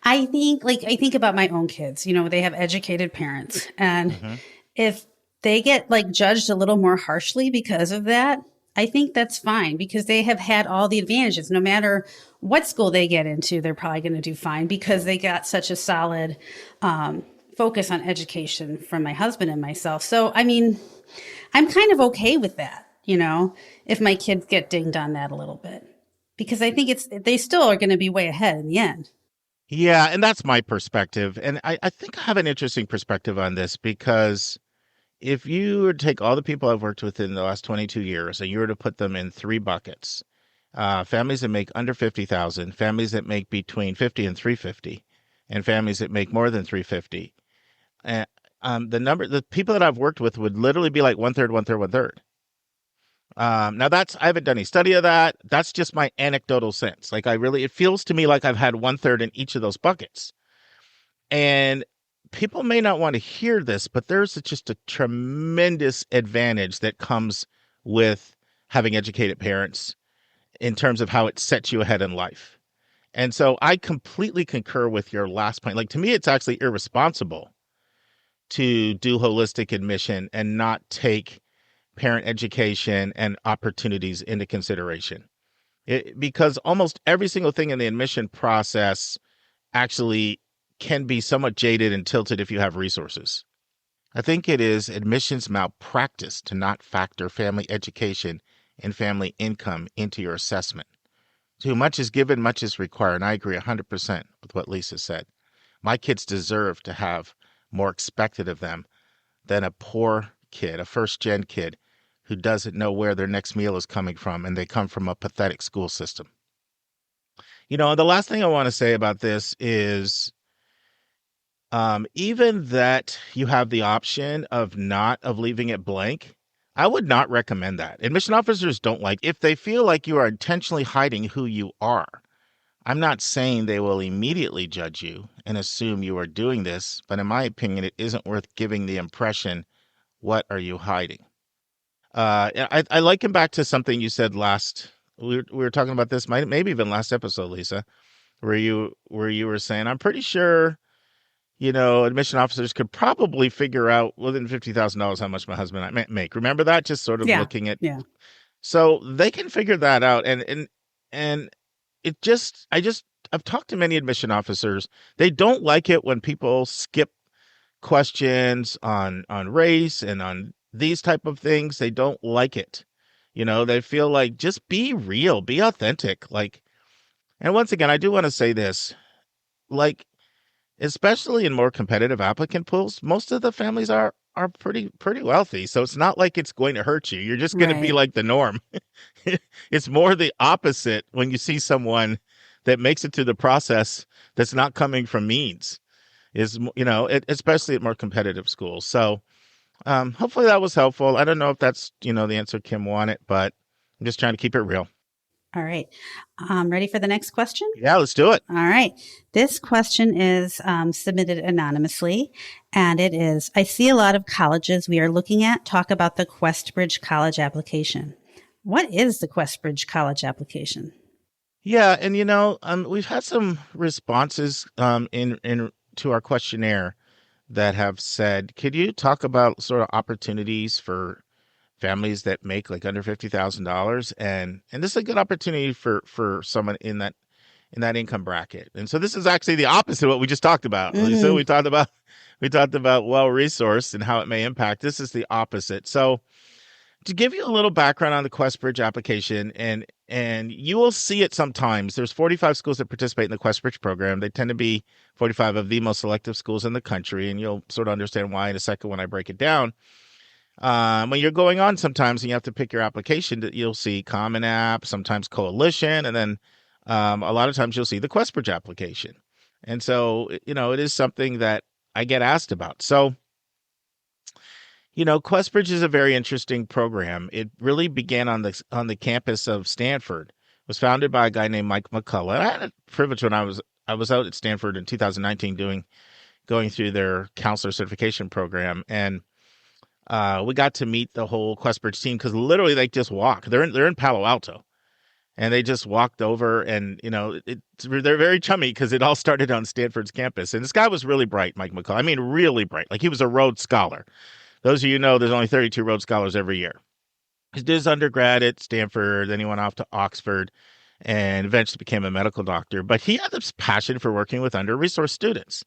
I think about my own kids, they have educated parents, and if they get like judged a little more harshly because of that, I think that's fine, because they have had all the advantages. No matter what school they get into, they're probably going to do fine because they got such a solid, focus on education from my husband and myself. So, I'm kind of okay with that. If my kids get dinged on that a little bit, because I think they still are going to be way ahead in the end. Yeah, and that's my perspective. And I think I have an interesting perspective on this, because if you were to take all the people I've worked with in the last 22 years and you were to put them in three buckets, families that make under 50,000, families that make between 50 and 350, and families that make more than 350, the people that I've worked with would literally be like one third. Now I haven't done any study of that. That's just my anecdotal sense. Like it feels to me like I've had one third in each of those buckets. And people may not want to hear this, but there's just a tremendous advantage that comes with having educated parents in terms of how it sets you ahead in life. And so I completely concur with your last point. Like, to me, it's actually irresponsible to do holistic admission and not take parent education and opportunities into consideration. Because almost every single thing in the admission process actually can be somewhat jaded and tilted if you have resources. I think it is admissions malpractice to not factor family education and family income into your assessment. Too much is given, much is required, and I agree 100% with what Lisa said. My kids deserve to have more expected of them than a poor kid, a first-gen kid, who doesn't know where their next meal is coming from, and they come from a pathetic school system. The last thing I want to say about this is even that you have the option of leaving it blank, I would not recommend that. Admission officers don't like, if they feel like you are intentionally hiding who you are. I'm not saying they will immediately judge you and assume you are doing this, but in my opinion, it isn't worth giving the impression, what are you hiding? I liken back to something you said last. We were talking about this, maybe even last episode, Lisa, where you were saying, I'm pretty sure admission officers could probably figure out within $50,000 how much my husband and I make. Remember that? Just sort of looking at. Yeah. So they can figure that out. And I've talked to many admission officers. They don't like it when people skip questions on race and on these type of things. They don't like it. They feel like just be real, be authentic. And once again, I do want to say this, especially in more competitive applicant pools, most of the families are pretty wealthy. So it's not like it's going to hurt you. You're just going to be like the norm. It's more the opposite when you see someone that makes it through the process that's not coming from means, especially at more competitive schools. So hopefully that was helpful. I don't know if that's, the answer Kim wanted, but I'm just trying to keep it real. All right. Ready for the next question? Yeah, let's do it. All right. This question is submitted anonymously, and it is, I see a lot of colleges we are looking at talk about the Questbridge College application. What is the Questbridge College application? Yeah, and we've had some responses in to our questionnaire that have said, could you talk about sort of opportunities for families that make like under $50,000, and this is a good opportunity for someone in that income bracket. And so this is actually the opposite of what we just talked about. Mm-hmm. So we talked about well-resourced and how it may impact. This is the opposite. So to give you a little background on the Questbridge application, and you will see it sometimes. There's 45 schools that participate in the Questbridge program. They tend to be 45 of the most selective schools in the country, and you'll sort of understand why in a second when I break it down. When you're going on sometimes and you have to pick your application, you'll see Common App, sometimes Coalition, and then a lot of times you'll see the Questbridge application. And so, it is something that I get asked about. So, Questbridge is a very interesting program. It really began on the campus of Stanford. It was founded by a guy named Mike McCullough. I had a privilege when I was out at Stanford in 2019 going through their counselor certification program, and we got to meet the whole Questbridge team because literally they just walk. They're in Palo Alto, and they just walked over, and they're very chummy because it all started on Stanford's campus. And this guy was really bright, Mike McCullough. I mean, really bright. Like he was a Rhodes Scholar. Those of you know, there's only 32 Rhodes Scholars every year. He did his undergrad at Stanford, then he went off to Oxford, and eventually became a medical doctor. But he had this passion for working with under-resourced students.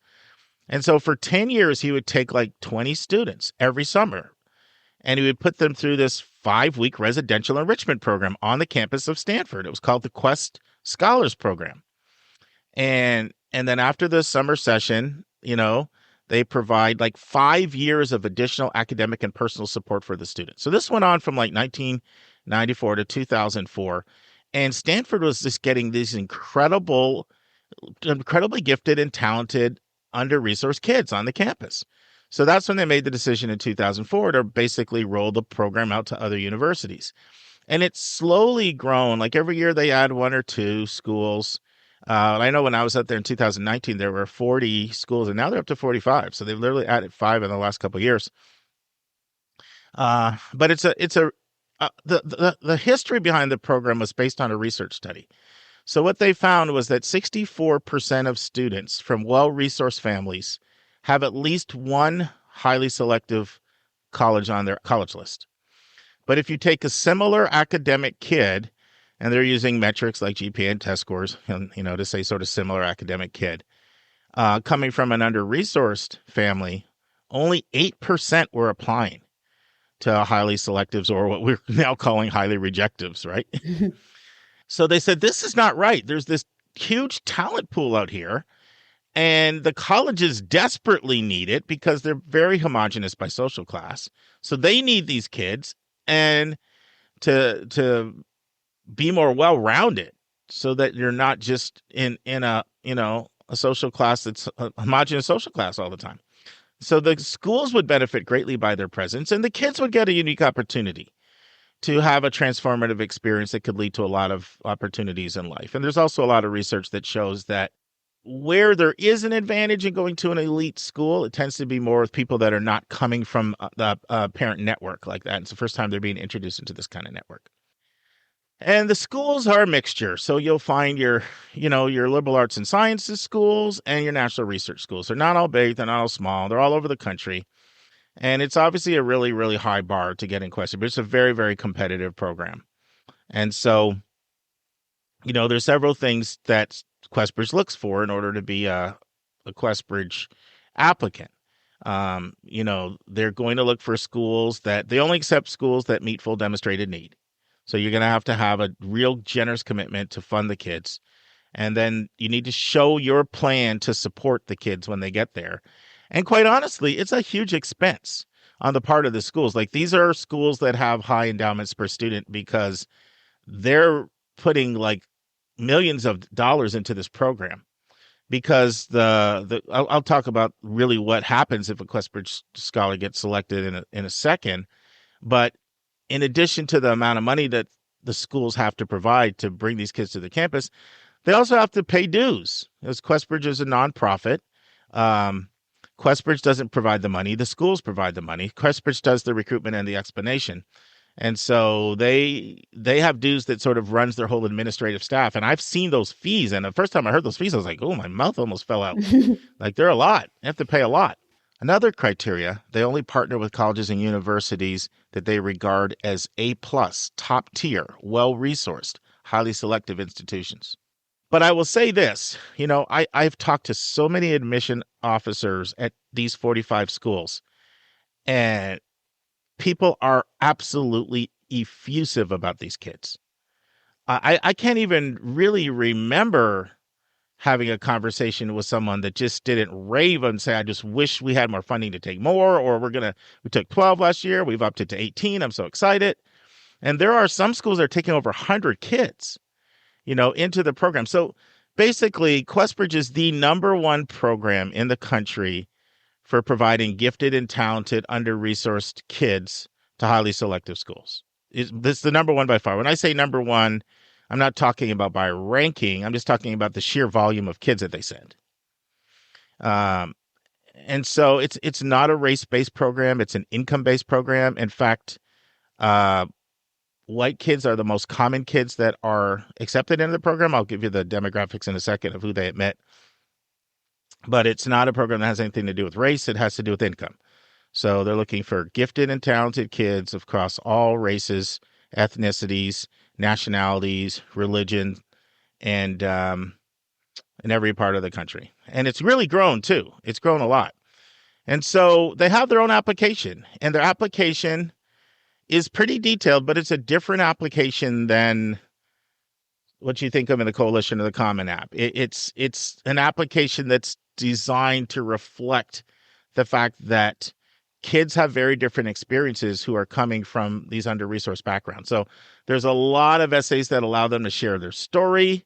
And so for 10 years, he would take like 20 students every summer, and he would put them through this 5-week residential enrichment program on the campus of Stanford. It was called the Quest Scholars Program. And then after the summer session, they provide like 5 years of additional academic and personal support for the students. So this went on from like 1994 to 2004. And Stanford was just getting these incredibly gifted and talented under-resourced kids on the campus. So that's when they made the decision in 2004 to basically roll the program out to other universities. And it's slowly grown. Like every year they add 1 or 2 schools. I know when I was out there in 2019, there were 40 schools, and now they're up to 45. So they've literally added 5 in the last couple of years. But the history behind the program was based on a research study. So what they found was that 64% of students from well-resourced families have at least one highly selective college on their college list. But if you take a similar academic kid, and they're using metrics like GPA and test scores, to say sort of similar academic kid, coming from an under-resourced family, only 8% were applying to highly selectives, or what we're now calling highly rejectives, right? So they said, this is not right. There's this huge talent pool out here, and the colleges desperately need it because they're very homogenous by social class. So they need these kids, and to be more well-rounded so that you're not just in a social class that's a homogenous social class all the time. So the schools would benefit greatly by their presence, and the kids would get a unique opportunity to have a transformative experience that could lead to a lot of opportunities in life. And there's also a lot of research that shows that where there is an advantage in going to an elite school, it tends to be more with people that are not coming from the parent network like that. It's the first time they're being introduced into this kind of network. And the schools are a mixture. So you'll find your liberal arts and sciences schools and your national research schools. They're not all big. They're not all small. They're all over the country. And it's obviously a really, really high bar to get in Questbridge, but it's a very, very competitive program. And so, there's several things that Questbridge looks for in order to be a Questbridge applicant. They're going to look for schools they only accept schools that meet full demonstrated need. So you're going to have a real generous commitment to fund the kids. And then you need to show your plan to support the kids when they get there. And quite honestly, it's a huge expense on the part of the schools. Like, these are schools that have high endowments per student because they're putting like millions of dollars into this program. Because I'll talk about really what happens if a Questbridge scholar gets selected in a second. But in addition to the amount of money that the schools have to provide to bring these kids to the campus, they also have to pay dues. As Questbridge is a nonprofit, Questbridge doesn't provide the money. The schools provide the money. Questbridge does the recruitment and the explanation. And so they have dues that sort of runs their whole administrative staff. And I've seen those fees. And the first time I heard those fees, I was like, oh, my mouth almost fell out. Like, they're a lot. You have to pay a lot. Another criteria, they only partner with colleges and universities that they regard as A+, top tier, well-resourced, highly selective institutions. But I will say this, I've talked to so many admission officers at these 45 schools, and people are absolutely effusive about these kids. I can't even really remember having a conversation with someone that just didn't rave and say, I just wish we had more funding to take more, or we took 12 last year, we've upped it to 18, I'm so excited. And there are some schools that are taking over 100 kids, into the program. So basically, Questbridge is the number one program in the country for providing gifted and talented, under-resourced kids to highly selective schools. This is the number one by far. When I say number one, I'm not talking about by ranking. I'm just talking about the sheer volume of kids that they send. And so it's not a race-based program. It's an income-based program. In fact, white kids are the most common kids that are accepted into the program. I'll give you the demographics in a second of who they admit. But it's not a program that has anything to do with race. It has to do with income. So they're looking for gifted and talented kids across all races, ethnicities, nationalities, religion, and in every part of the country. And it's really grown too. It's grown a lot. And so they have their own application, and their application is pretty detailed, but it's a different application than what you think of in the Coalition of the Common App. It's an application that's designed to reflect the fact that kids have very different experiences who are coming from these under-resourced backgrounds. So there's a lot of essays that allow them to share their story.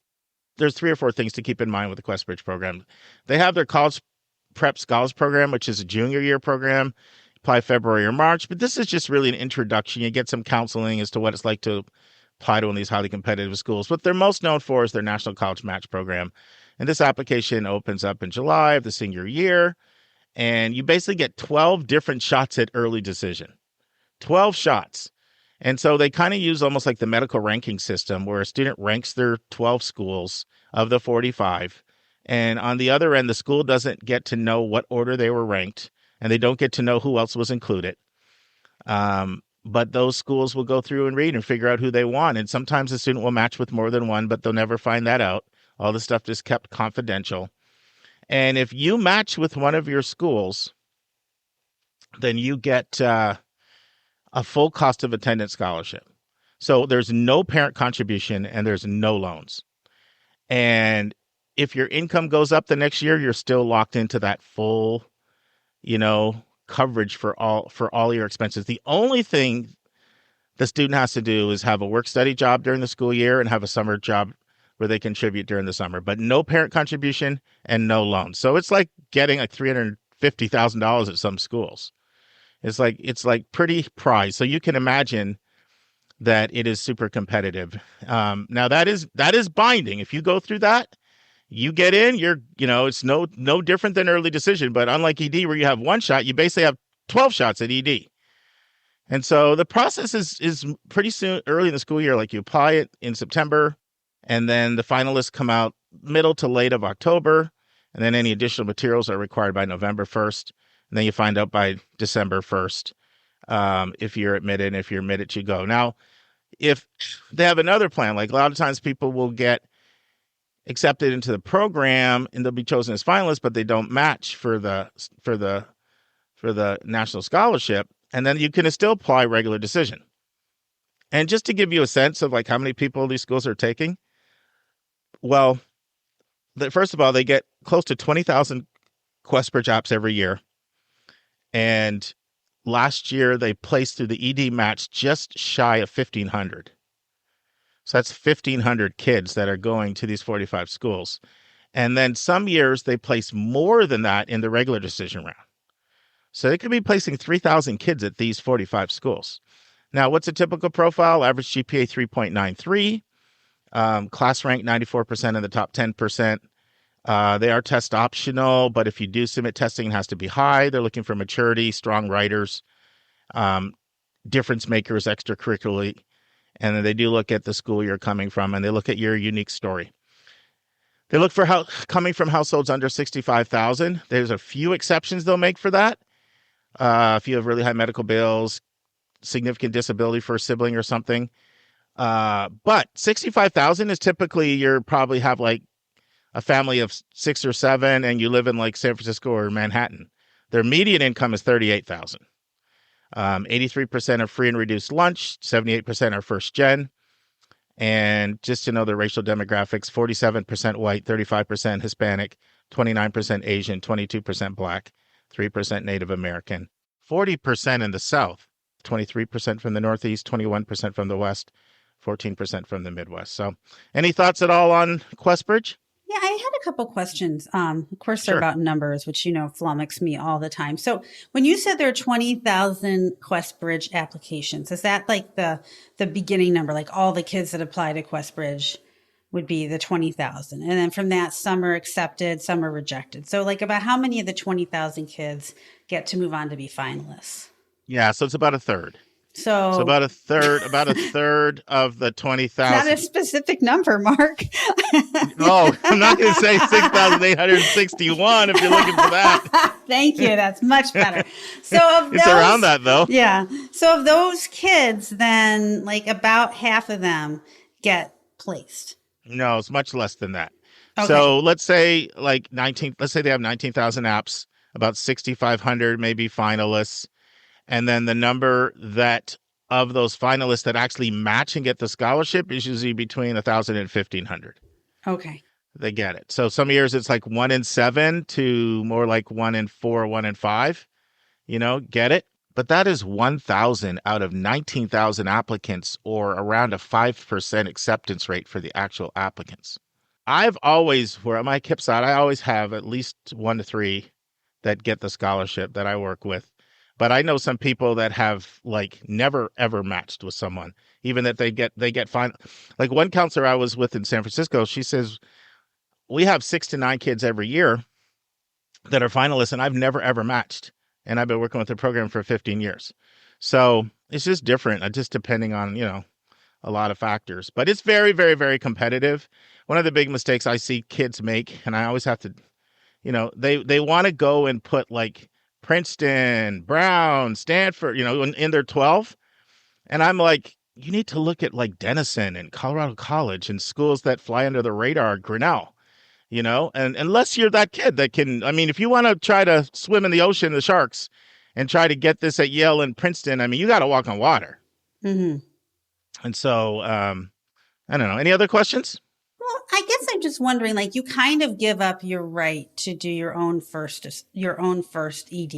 There's 3 or 4 things to keep in mind with the Questbridge program. They have their college prep scholars program, which is a junior year program, apply February or March. But this is just really an introduction. You get some counseling as to what it's like to apply to one of these highly competitive schools. What they're most known for is their National College Match program. And this application opens up in July of the senior year. And you basically get 12 different shots at early decision. 12 shots. And so they kind of use almost like the medical ranking system where a student ranks their 12 schools of the 45. And on the other end, the school doesn't get to know what order they were ranked, and they don't get to know who else was included. But those schools will go through and read and figure out who they want. And sometimes the student will match with more than one, but they'll never find that out. All the stuff is kept confidential. And if you match with one of your schools, then you get a full cost of attendance scholarship. So there's no parent contribution and there's no loans. And if your income goes up the next year, you're still locked into that full, coverage for all your expenses. The only thing the student has to do is have a work-study job during the school year and have a summer job where they contribute during the summer, but no parent contribution and no loans. So it's like getting like $350,000 at some schools. It's like pretty priced. So you can imagine that it is super competitive. Now that is binding. If you go through that, you get in, it's no different than early decision, but unlike ED where you have one shot, you basically have 12 shots at ED. And so the process is pretty soon, early in the school year. Like you apply it in September, and then the finalists come out middle to late of October, and then any additional materials are required by November 1st, and then you find out by December 1st if you're admitted. And if you're admitted, you go. Now, if they have another plan, like a lot of times people will get accepted into the program and they'll be chosen as finalists, but they don't match for the national scholarship, and then you can still apply regular decision. And just to give you a sense of like how many people these schools are taking, well, first of all, they get close to 20,000 QuestBridge apps every year. And last year, they placed through the ED match just shy of 1,500. So that's 1,500 kids that are going to these 45 schools. And then some years, they place more than that in the regular decision round. So they could be placing 3,000 kids at these 45 schools. Now, what's a typical profile? Average GPA 3.93. Class rank 94% in the top 10%. They are test optional, but if you do submit testing, it has to be high. They're looking for maturity, strong writers, difference makers extracurricularly. And then they do look at the school you're coming from, and they look at your unique story. They look for coming from households under 65,000. There's a few exceptions they'll make for that. If you have really high medical bills, significant disability for a sibling or something. But 65,000 is typically you probably have like a family of 6 or 7 and you live in like San Francisco or Manhattan. Their median income is 38,000. 83% are free and reduced lunch, 78% are first gen. And just to know the racial demographics, 47% white, 35% Hispanic, 29% Asian, 22% Black, 3% Native American, 40% in the South, 23% from the Northeast, 21% from the West, 14% from the Midwest. So any thoughts at all on QuestBridge? Yeah, I had a couple questions. Of course, they're Sure. about numbers, which, flummox me all the time. So when you said there are 20,000 QuestBridge applications, is that like the beginning number, like all the kids that apply to QuestBridge would be the 20,000? And then from that, some are accepted, some are rejected. So like about how many of the 20,000 kids get to move on to be finalists? Yeah, so it's about a third. So about a third of the 20,000. Not a specific number, Mark. Oh, I'm not going to say 6,861 if you're looking for that. Thank you. That's much better. So It's around that, though. Yeah. So of those kids, then like about half of them get placed. No, it's much less than that. Okay. So let's say let's say they have 19,000 apps, about 6,500 maybe finalists. And then the number that of those finalists that actually match and get the scholarship is usually between 1,000 and 1,500. Okay. They get it. So some years it's like 1 in 7 to more like 1 in 4, 1 in 5, get it. But that is 1,000 out of 19,000 applicants, or around a 5% acceptance rate for the actual applicants. I've always, where my KIPS out, I always have at least 1 to 3 that get the scholarship that I work with. But I know some people that have like never ever matched with someone, even that they get fine. Like one counselor I was with in San Francisco, she says, we have 6 to 9 kids every year that are finalists, and I've never ever matched. And I've been working with the program for 15 years. So it's just different, just depending on, a lot of factors. But it's very, very, very competitive. One of the big mistakes I see kids make, and I always have to, they want to go and put like Princeton, Brown, Stanford, in their 12. And I'm like, you need to look at like Denison and Colorado College and schools that fly under the radar, Grinnell, and unless you're that kid that can, if you want to try to swim in the ocean, the sharks, and try to get this at Yale and Princeton, you got to walk on water. Mm-hmm. And so, I don't know. Any other questions? Well, I guess I'm just wondering, like, you kind of give up your right to do your own first ED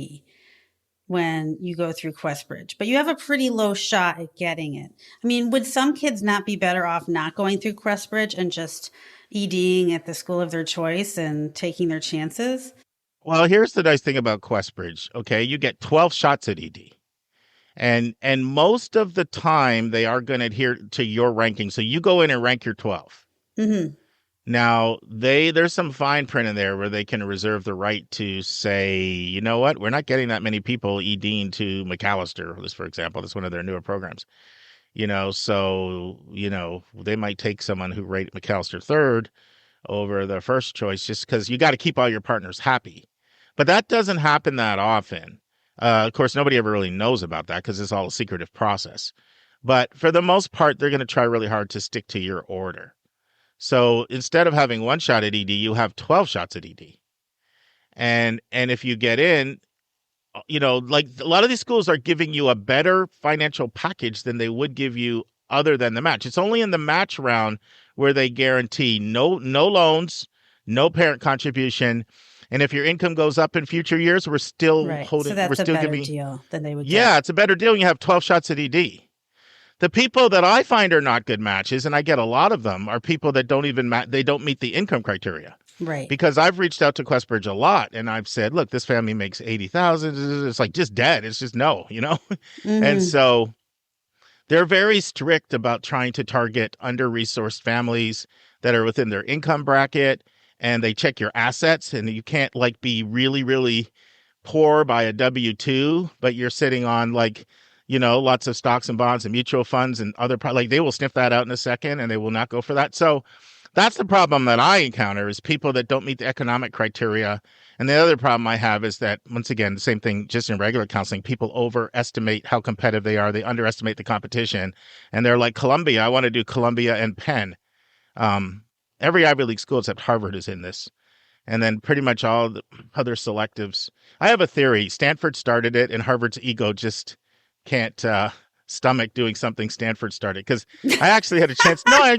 when you go through QuestBridge, but you have a pretty low shot at getting it. Would some kids not be better off not going through QuestBridge and just EDing at the school of their choice and taking their chances? Well, here's the nice thing about QuestBridge. Okay, you get 12 shots at ED. And most of the time, they are going to adhere to your ranking. So you go in and rank your 12. Mm-hmm. Now, there's some fine print in there where they can reserve the right to say, you know what, we're not getting that many people EDing to McAllister, for example. That's one of their newer programs. So, they might take someone who rated McAllister third over the first choice just because you got to keep all your partners happy. But that doesn't happen that often. Of course, nobody ever really knows about that because it's all a secretive process. But for the most part, they're going to try really hard to stick to your order. So instead of having one shot at ED, you have 12 shots at ED. And if you get in, like a lot of these schools are giving you a better financial package than they would give you other than the match. It's only in the match round where they guarantee no loans, no parent contribution. And if your income goes up in future years, we're still holding. So that's we're still a better giving deal than they would get. Yeah, it's a better deal. You have 12 shots at ED. The people that I find are not good matches, and I get a lot of them, are people that don't even they don't meet the income criteria. Right. Because I've reached out to Questbridge a lot, and I've said, look, this family makes $80,000. It's like just dead. It's just no, Mm-hmm. And so they're very strict about trying to target under-resourced families that are within their income bracket, and they check your assets, and you can't like be really, really poor by a W-2, but you're sitting on lots of stocks and bonds and mutual funds and other they will sniff that out in a second, and they will not go for that. So that's the problem that I encounter is people that don't meet the economic criteria. And the other problem I have is that, once again, the same thing just in regular counseling, people overestimate how competitive they are. They underestimate the competition. And they're like, Columbia, I want to do Columbia and Penn. Every Ivy League school except Harvard is in this. And then pretty much all the other selectives. I have a theory. Stanford started it, and Harvard's ego just can't stomach doing something Stanford started. Because I actually had a chance. I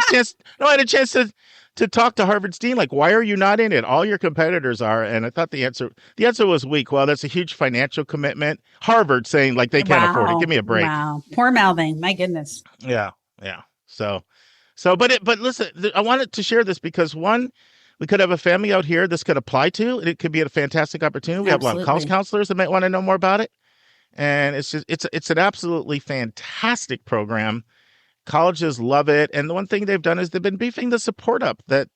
had a chance to talk to Harvard's dean. Like, why are you not in it? All your competitors are. And I thought the answer was weak. Well, that's a huge financial commitment. Harvard saying like they can't afford it. Give me a break. Wow. Poor mouthing. My goodness. Yeah. But listen, I wanted to share this because one, we could have a family out here this could apply to. It could be a fantastic opportunity. We have a lot of college counselors that might want to know more about it. And it's an absolutely fantastic program. Colleges love it. And the one thing they've done is they've been beefing the support up that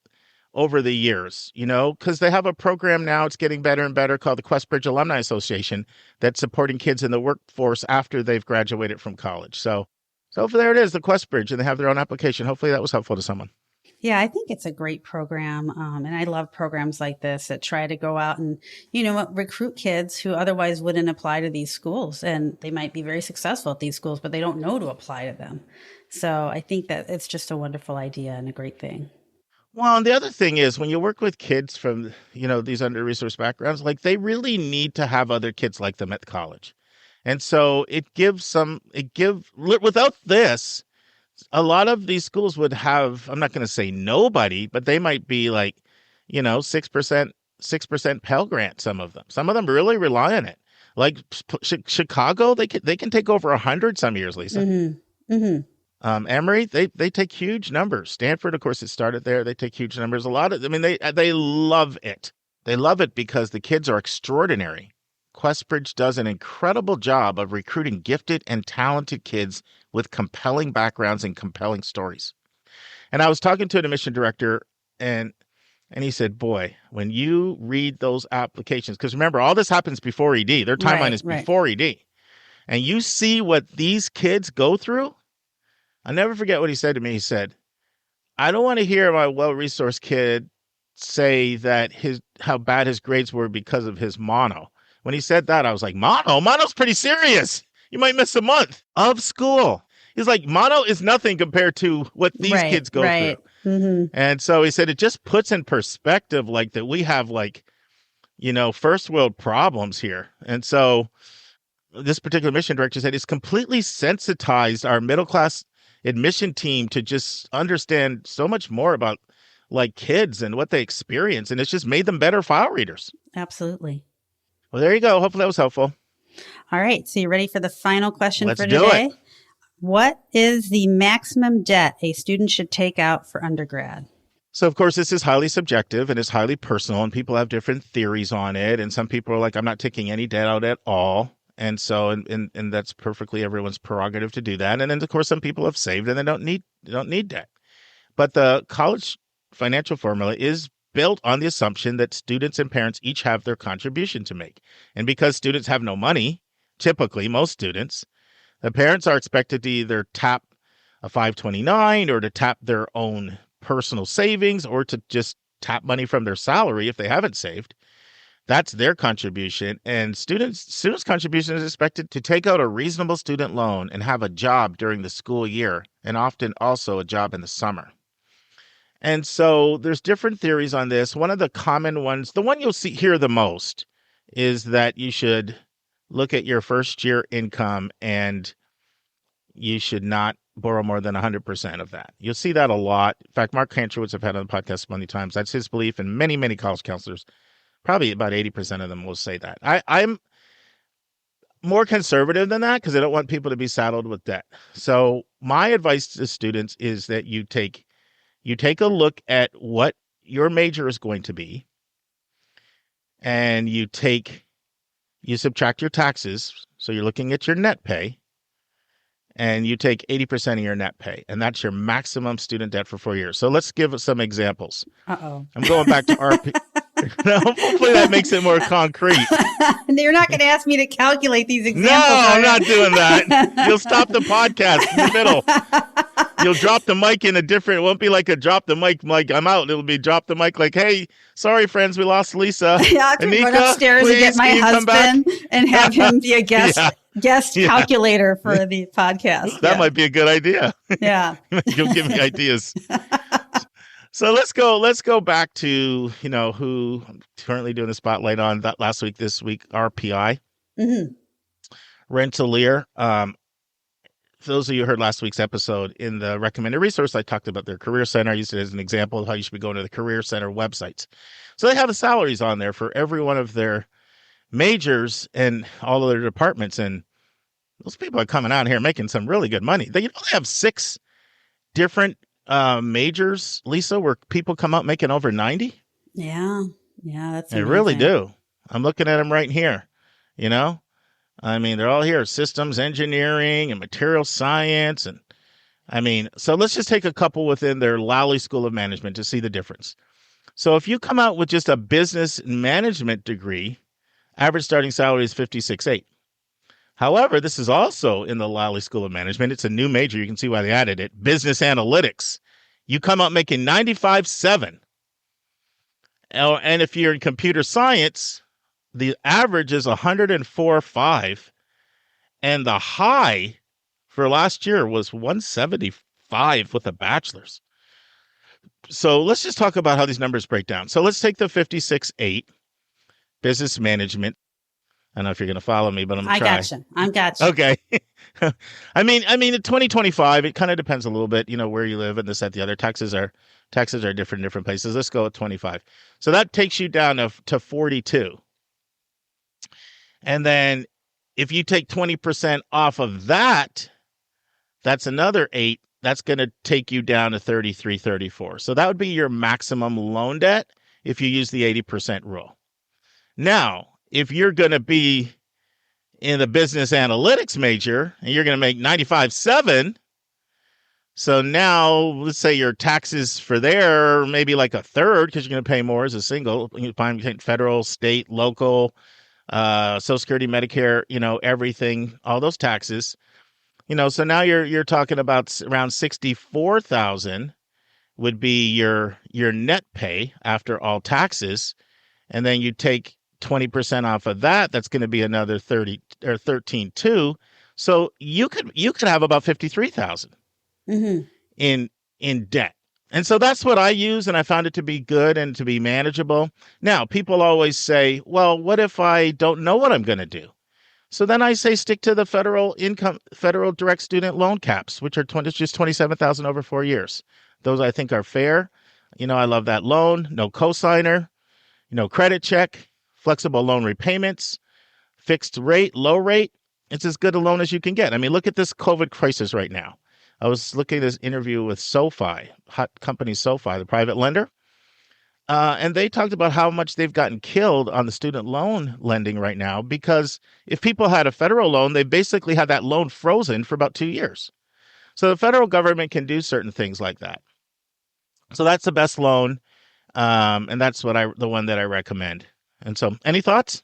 over the years, because they have a program now. It's getting better and better called the Questbridge Alumni Association that's supporting kids in the workforce after they've graduated from college. So there it is, the Questbridge, and they have their own application. Hopefully that was helpful to someone. Yeah, I think it's a great program. And I love programs like this that try to go out and, recruit kids who otherwise wouldn't apply to these schools. And they might be very successful at these schools, but they don't know to apply to them. So I think that it's just a wonderful idea and a great thing. Well, and the other thing is when you work with kids from, these under-resourced backgrounds, like they really need to have other kids like them at college. And so without this, a lot of these schools would have, I'm not going to say nobody, but they might be like, 6% Pell Grant, some of them really rely on it. Like Chicago, they can take over 100 some years, Lisa. Mm-hmm. Mm-hmm. Emory, they take huge numbers. Stanford, of course, it started there. They take huge numbers. They love it. They love it because the kids are extraordinary. Questbridge does an incredible job of recruiting gifted and talented kids with compelling backgrounds and compelling stories. And I was talking to an admission director, and he said, boy, when you read those applications, because remember, all this happens before ED. Their timeline is before ED. And you see what these kids go through. I'll never forget what he said to me. He said, I don't want to hear my well-resourced kid say that how bad his grades were because of his mono. When he said that, I was like, mono's pretty serious. You might miss a month of school. He's like, mono is nothing compared to what these kids go through. Mm-hmm. And so he said, it just puts in perspective like that we have first world problems here. And so this particular admission director said it's completely sensitized our middle class admission team to just understand so much more about like kids and what they experience. And it's just made them better file readers. Absolutely. Well, there you go. Hopefully that was helpful. All right. So you ready for the final question Let's for do today? it. What is the maximum debt a student should take out for undergrad? So, of course, this is highly subjective and it's highly personal, and people have different theories on it. And some people are like, I'm not taking any debt out at all. And so, and that's perfectly everyone's prerogative to do that. And then, of course, some people have saved and they don't need debt. But the college financial formula is built on the assumption that students and parents each have their contribution to make. And because students have no money, typically most students, the parents are expected to either tap a 529 or to tap their own personal savings or to just tap money from their salary if they haven't saved. That's their contribution. And students' contribution is expected to take out a reasonable student loan and have a job during the school year, and often also a job in the summer. And so there's different theories on this. One of the common ones, the one you'll hear the most, is that you should look at your first year income and you should not borrow more than 100% of that. You'll see that a lot. In fact, Mark Kantrowitz, I've had on the podcast many times. That's his belief, and many, many college counselors, probably about 80% of them will say that. I'm more conservative than that because I don't want people to be saddled with debt. So my advice to students is that you take a look at what your major is going to be, and you subtract your taxes. So you're looking at your net pay, and you take 80% of your net pay, and that's your maximum student debt for 4 years. So let's give some examples. Uh-oh. I'm going back to RP. Hopefully that makes it more concrete. You're not going to ask me to calculate these examples. No, I'm not doing that. You'll stop the podcast in the middle. You'll drop the mic in a different, it won't be like a drop the mic, I'm out. It'll be drop the mic like, hey, sorry, friends, we lost Lisa. Yeah, I can run upstairs and get my husband and have him be a guest calculator for the podcast. That might be a good idea. Yeah. You'll give me ideas. So let's go back to, who I'm currently doing the spotlight on that last week, this week, RPI. Mm-hmm. Rensselaer. For those of you who heard last week's episode, in the recommended resource, I talked about their career center. I used it as an example of how you should be going to the career center websites. So they have the salaries on there for every one of their majors and all of their departments. And those people are coming out here making some really good money. They have 6 different majors, Lisa, where people come out making over 90. Yeah, that's they amazing. really do. I'm looking at them right here. I mean, they're all here: systems engineering and material science, and so let's just take a couple within their Lowry School of Management to see the difference. So if you come out with just a business management degree, average starting salary is $56,800. However, this is also in the Lowry School of Management. It's a new major. You can see why they added it. Business analytics. You come out making $95,700. And if you're in computer science, the average is $104,500. And the high for last year was $175,000 with a bachelor's. So let's just talk about how these numbers break down. So let's take the $56,800 business management. I don't know if you're going to follow me, but I'm going to try. I gotcha. Okay. I mean, in 2025, it kind of depends a little bit, where you live and this, that, the other. Taxes are different in different places. Let's go at 25. So that takes you down to 42. And then if you take 20% off of that, that's another 8. That's going to take you down to 33, 34. So that would be your maximum loan debt if you use the 80% rule. Now, if you're going to be in the business analytics major and you're going to make $95,700, so now let's say your taxes for there maybe like a third because you're going to pay more as a single. You find federal, state, local, Social Security, Medicare, everything, all those taxes. So now you're talking about around $64,000 would be your net pay after all taxes, and then you take 20% off of that. That's going to be another 30 or 13.2. So you could have about $53,000 in debt. And so that's what I use, and I found it to be good and to be manageable. Now, people always say, well, what if I don't know what I'm going to do? So then I say stick to the federal direct student loan caps, which are just $27,000 over 4 years. Those I think are fair. I love that loan, no cosigner, credit check, flexible loan repayments, fixed rate, low rate. It's as good a loan as you can get. I mean, look at this COVID crisis right now. I was looking at this interview with SoFi, hot company SoFi, the private lender. And they talked about how much they've gotten killed on the student loan lending right now, because if people had a federal loan, they basically had that loan frozen for about 2 years. So the federal government can do certain things like that. So that's the best loan. And that's the one that I recommend. And so any thoughts?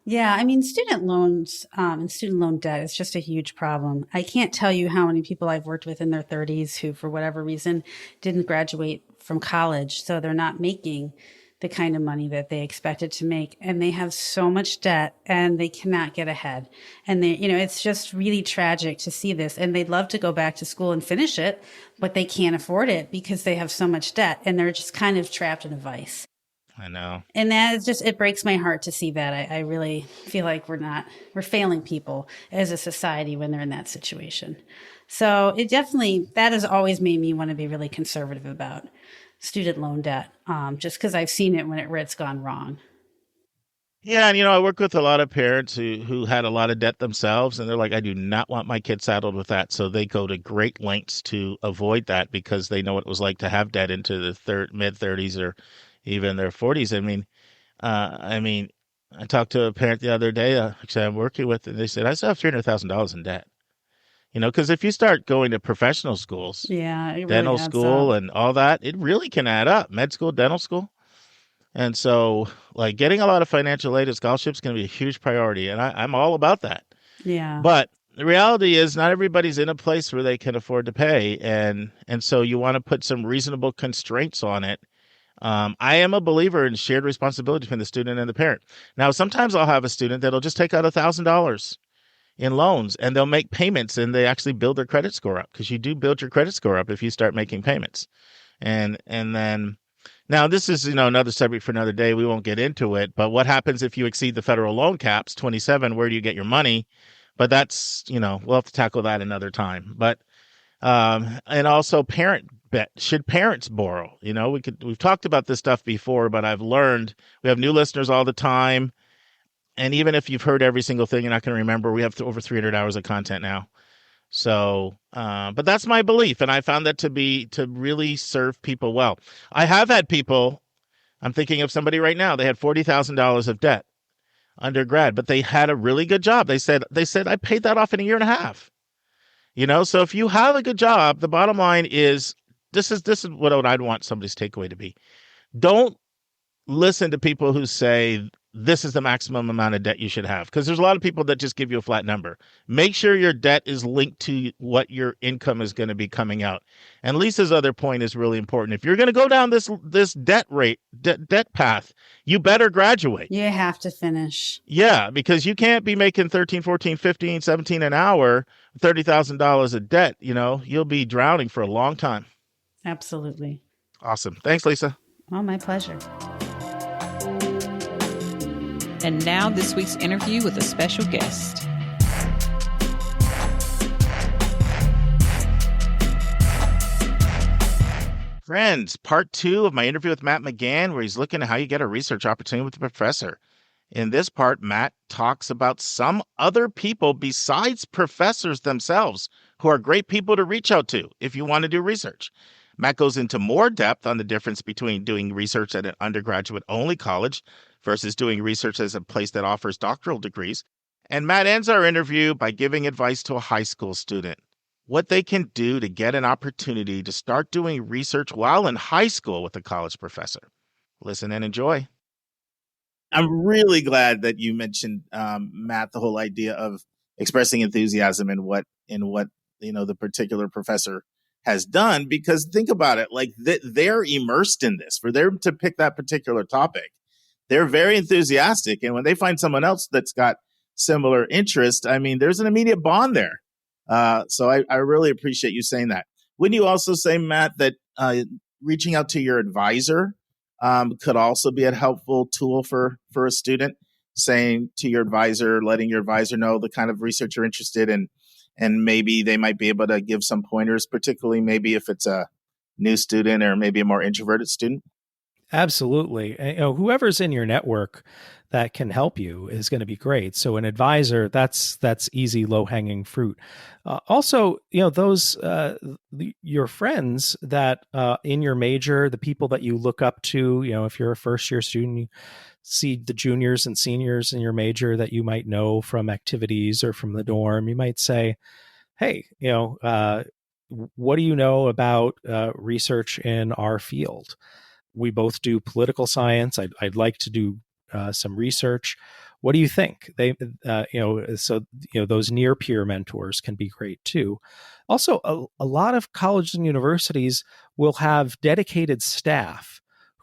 Yeah, I mean, student loans and student loan debt is just a huge problem. I can't tell you how many people I've worked with in their 30s who, for whatever reason, didn't graduate from college. So they're not making the kind of money that they expected to make. And they have so much debt and they cannot get ahead. And it's just really tragic to see this. And they'd love to go back to school and finish it, but they can't afford it because they have so much debt and they're just kind of trapped in a vice. I know. And that is just, it breaks my heart to see that. I really feel like we're failing people as a society when they're in that situation. So that has always made me want to be really conservative about student loan debt, just because I've seen it where it's gone wrong. Yeah, and I work with a lot of parents who had a lot of debt themselves, and they're like, I do not want my kid saddled with that. So they go to great lengths to avoid that because they know what it was like to have debt into the mid-30s or even their 40s. I talked to a parent the other day, actually I'm working with, and they said, I still have $300,000 in debt. Because if you start going to professional schools, yeah, it really dental adds school up. and all that, it really can add up. Med school, dental school. And so, like, getting a lot of financial aid and scholarships is going to be a huge priority, and I'm all about that. Yeah. But the reality is not everybody's in a place where they can afford to pay, and so you want to put some reasonable constraints on it. I am a believer in shared responsibility between the student and the parent. Now, sometimes I'll have a student that'll just take out $1,000 in loans, and they'll make payments, and they actually build their credit score up, because you do build your credit score up if you start making payments. And then now this is another subject for another day. We won't get into it. But what happens if you exceed the federal loan caps, 27? Where do you get your money? But that's we'll have to tackle that another time. But and also should parents borrow? We've talked about this stuff before, but I've learned we have new listeners all the time. And even if you've heard every single thing, you're not going to remember. We have over 300 hours of content now. So, but that's my belief. And I found that to really serve people well. I have had people, I'm thinking of somebody right now, they had $40,000 of debt undergrad, but they had a really good job. They said, I paid that off in a year and a half. So if you have a good job, the bottom line is, this is what I'd want somebody's takeaway to be. Don't listen to people who say this is the maximum amount of debt you should have, because there's a lot of people that just give you a flat number. Make sure your debt is linked to what your income is going to be coming out. And Lisa's other point is really important. If you're going to go down this debt path, you better graduate. You have to finish. Yeah, because you can't be making 13, 14, 15, 17 an hour, $30,000 of debt. You'll be drowning for a long time. Absolutely. Awesome. Thanks, Lisa. Oh, my pleasure. And now this week's interview with a special guest. Friends, part 2 of my interview with Matt McGann, where he's looking at how you get a research opportunity with a professor. In this part, Matt talks about some other people besides professors themselves who are great people to reach out to if you want to do research. Matt goes into more depth on the difference between doing research at an undergraduate-only college versus doing research as a place that offers doctoral degrees. And Matt ends our interview by giving advice to a high school student, what they can do to get an opportunity to start doing research while in high school with a college professor. Listen and enjoy. I'm really glad that you mentioned, Matt, the whole idea of expressing enthusiasm in what the particular professor has done, because think about it, like they're immersed in this. For them to pick that particular topic, they're very enthusiastic. And when they find someone else that's got similar interest, there's an immediate bond there. So I really appreciate you saying that. Wouldn't you also say, Matt, that reaching out to your advisor could also be a helpful tool for a student, saying to your advisor, letting your advisor know the kind of research you're interested in, and maybe they might be able to give some pointers, particularly maybe if it's a new student or maybe a more introverted student? Absolutely. Whoever's in your network that can help you is going to be great. So an advisor, that's easy, low-hanging fruit. Also, those your friends that in your major, the people that you look up to, if you're a first-year student, you see the juniors and seniors in your major that you might know from activities or from the dorm. You might say, hey, what do you know about research in our field? We both do political science. I'd like to do some research. What do you think? Those near peer mentors can be great too. Also, a lot of colleges and universities will have dedicated staff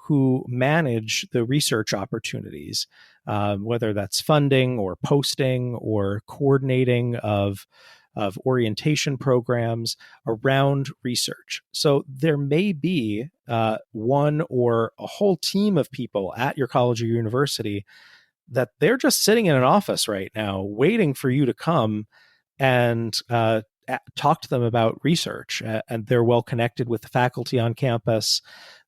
who manage the research opportunities, whether that's funding or posting or coordinating of orientation programs around research. So there may be one or a whole team of people at your college or university that they're just sitting in an office right now waiting for you to come and talk to them about research. And they're well connected with the faculty on campus.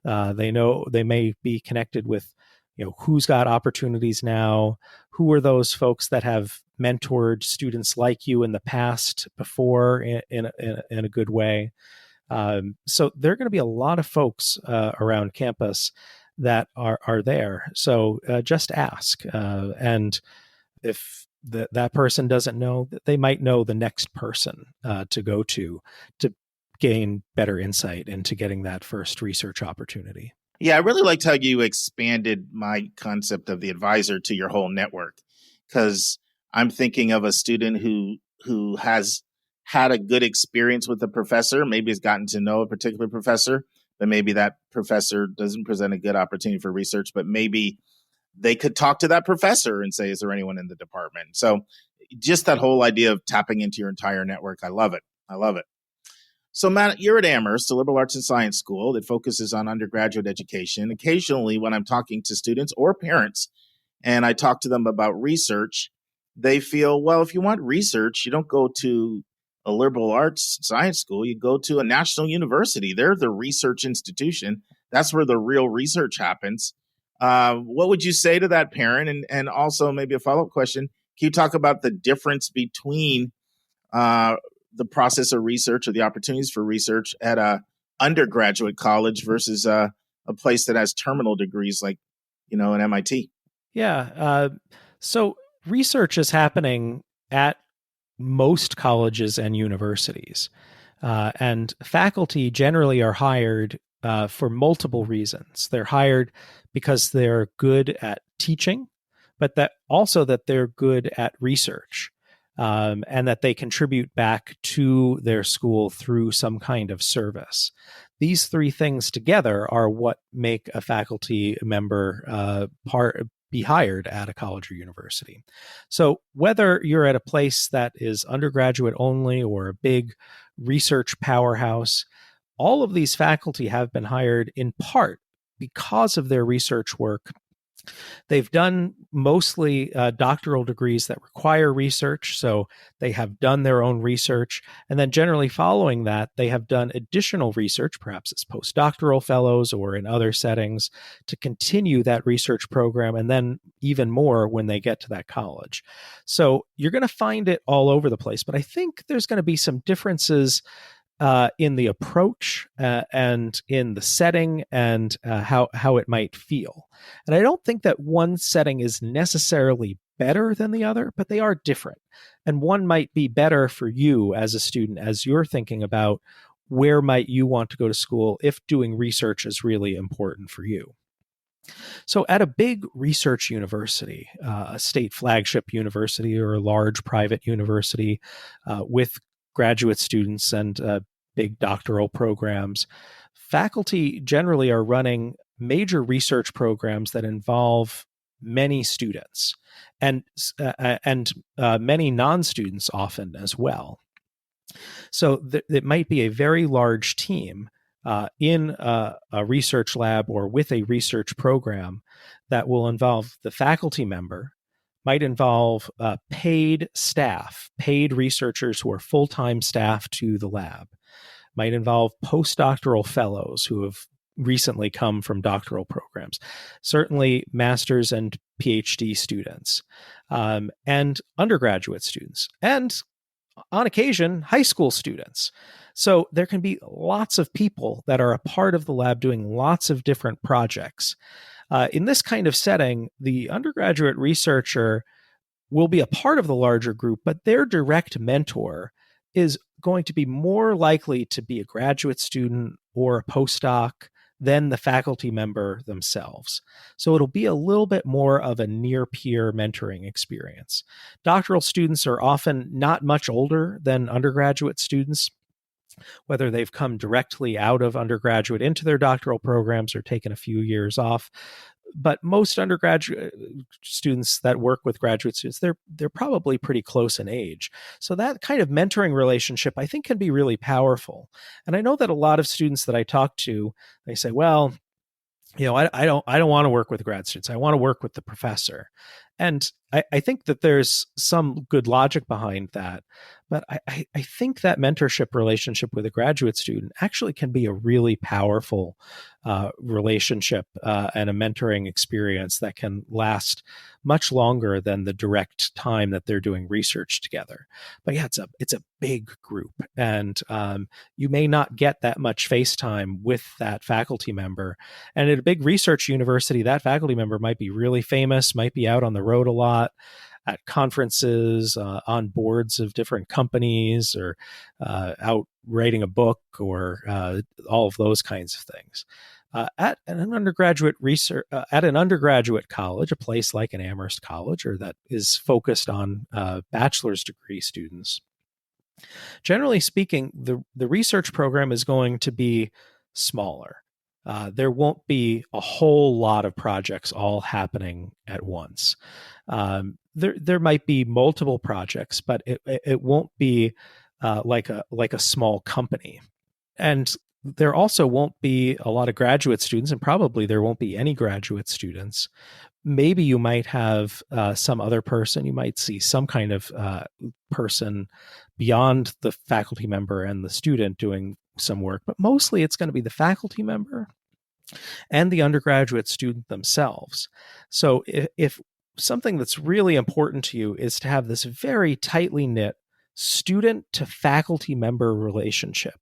They may be connected with who's got opportunities now, who are those folks that have mentored students like you in the past before in a good way. So there are going to be a lot of folks around campus that are there. So just ask. And if that person doesn't know, they might know the next person to go to gain better insight into getting that first research opportunity. Yeah, I really liked how you expanded my concept of the advisor to your whole network, because I'm thinking of a student who has had a good experience with a professor, maybe has gotten to know a particular professor, but maybe that professor doesn't present a good opportunity for research, but maybe they could talk to that professor and say, is there anyone in the department? So just that whole idea of tapping into your entire network, I love it. I love it. So, Matt, you're at Amherst, a liberal arts and science school that focuses on undergraduate education. Occasionally, when I'm talking to students or parents and I talk to them about research, they feel, well, if you want research, you don't go to a liberal arts science school, you go to a national university. They're the research institution. That's where the real research happens. What would you say to that parent? And also maybe a follow-up question, can you talk about the difference between the process of research or the opportunities for research at a undergraduate college versus a place that has terminal degrees like, an MIT? Yeah. So research is happening at most colleges and universities. And faculty generally are hired for multiple reasons. They're hired because they're good at teaching, but that they're good at research. And that they contribute back to their school through some kind of service. These three things together are what make a faculty member be hired at a college or university. So whether you're at a place that is undergraduate only or a big research powerhouse, all of these faculty have been hired in part because of their research work. They've done mostly doctoral degrees that require research, so they have done their own research. And then generally following that, they have done additional research, perhaps as postdoctoral fellows or in other settings, to continue that research program, and then even more when they get to that college. So you're going to find it all over the place, but I think there's going to be some differences in the approach and in the setting and how it might feel. And I don't think that one setting is necessarily better than the other, but they are different. And one might be better for you as a student as you're thinking about where might you want to go to school if doing research is really important for you. So at a big research university, a state flagship university or a large private university with graduate students and big doctoral programs, faculty generally are running major research programs that involve many students and many non-students often as well. So it might be a very large team in a research lab or with a research program that will involve the faculty member, might involve paid staff, paid researchers who are full-time staff to the lab, might involve postdoctoral fellows who have recently come from doctoral programs, certainly master's and PhD students, and undergraduate students, and on occasion, high school students. So there can be lots of people that are a part of the lab doing lots of different projects. In this kind of setting, the undergraduate researcher will be a part of the larger group, but their direct mentor is going to be more likely to be a graduate student or a postdoc than the faculty member themselves. So it'll be a little bit more of a near-peer mentoring experience. Doctoral students are often not much older than undergraduate students, whether they've come directly out of undergraduate into their doctoral programs or taken a few years off. But most undergraduate students that work with graduate students, they're probably pretty close in age. So that kind of mentoring relationship, I think, can be really powerful. And I know that a lot of students that I talk to, they say, well, I don't want to work with grad students. I want to work with the professor. And I think that there's some good logic behind that. But I think that mentorship relationship with a graduate student actually can be a really powerful relationship and a mentoring experience that can last much longer than the direct time that they're doing research together. But yeah, it's a big group, and you may not get that much face time with that faculty member. And at a big research university, that faculty member might be really famous, might be out on the road a lot, at conferences, on boards of different companies, or out writing a book, or all of those kinds of things. At an undergraduate college, a place like an Amherst College, or that is focused on bachelor's degree students, generally speaking, the research program is going to be smaller. There won't be a whole lot of projects all happening at once. There might be multiple projects, but it won't be like a small company. And there also won't be a lot of graduate students, and probably there won't be any graduate students. Maybe you might have some other person. You might see some kind of person beyond the faculty member and the student doing some work, but mostly it's going to be the faculty member and the undergraduate student themselves. So if something that's really important to you is to have this very tightly knit student to faculty member relationship,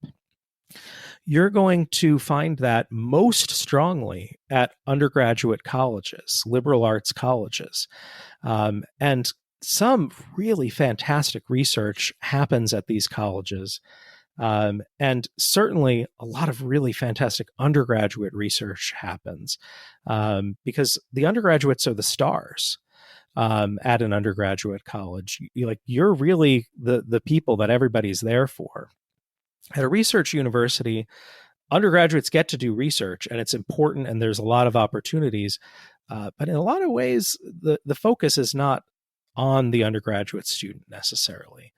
you're going to find that most strongly at undergraduate colleges, liberal arts colleges. And some really fantastic research happens at these colleges. And certainly a lot of really fantastic undergraduate research happens because the undergraduates are the stars at an undergraduate college. You're really the people that everybody's there for. At a research university, undergraduates get to do research, and it's important, and there's a lot of opportunities. But in a lot of ways, the focus is not on the undergraduate student necessarily.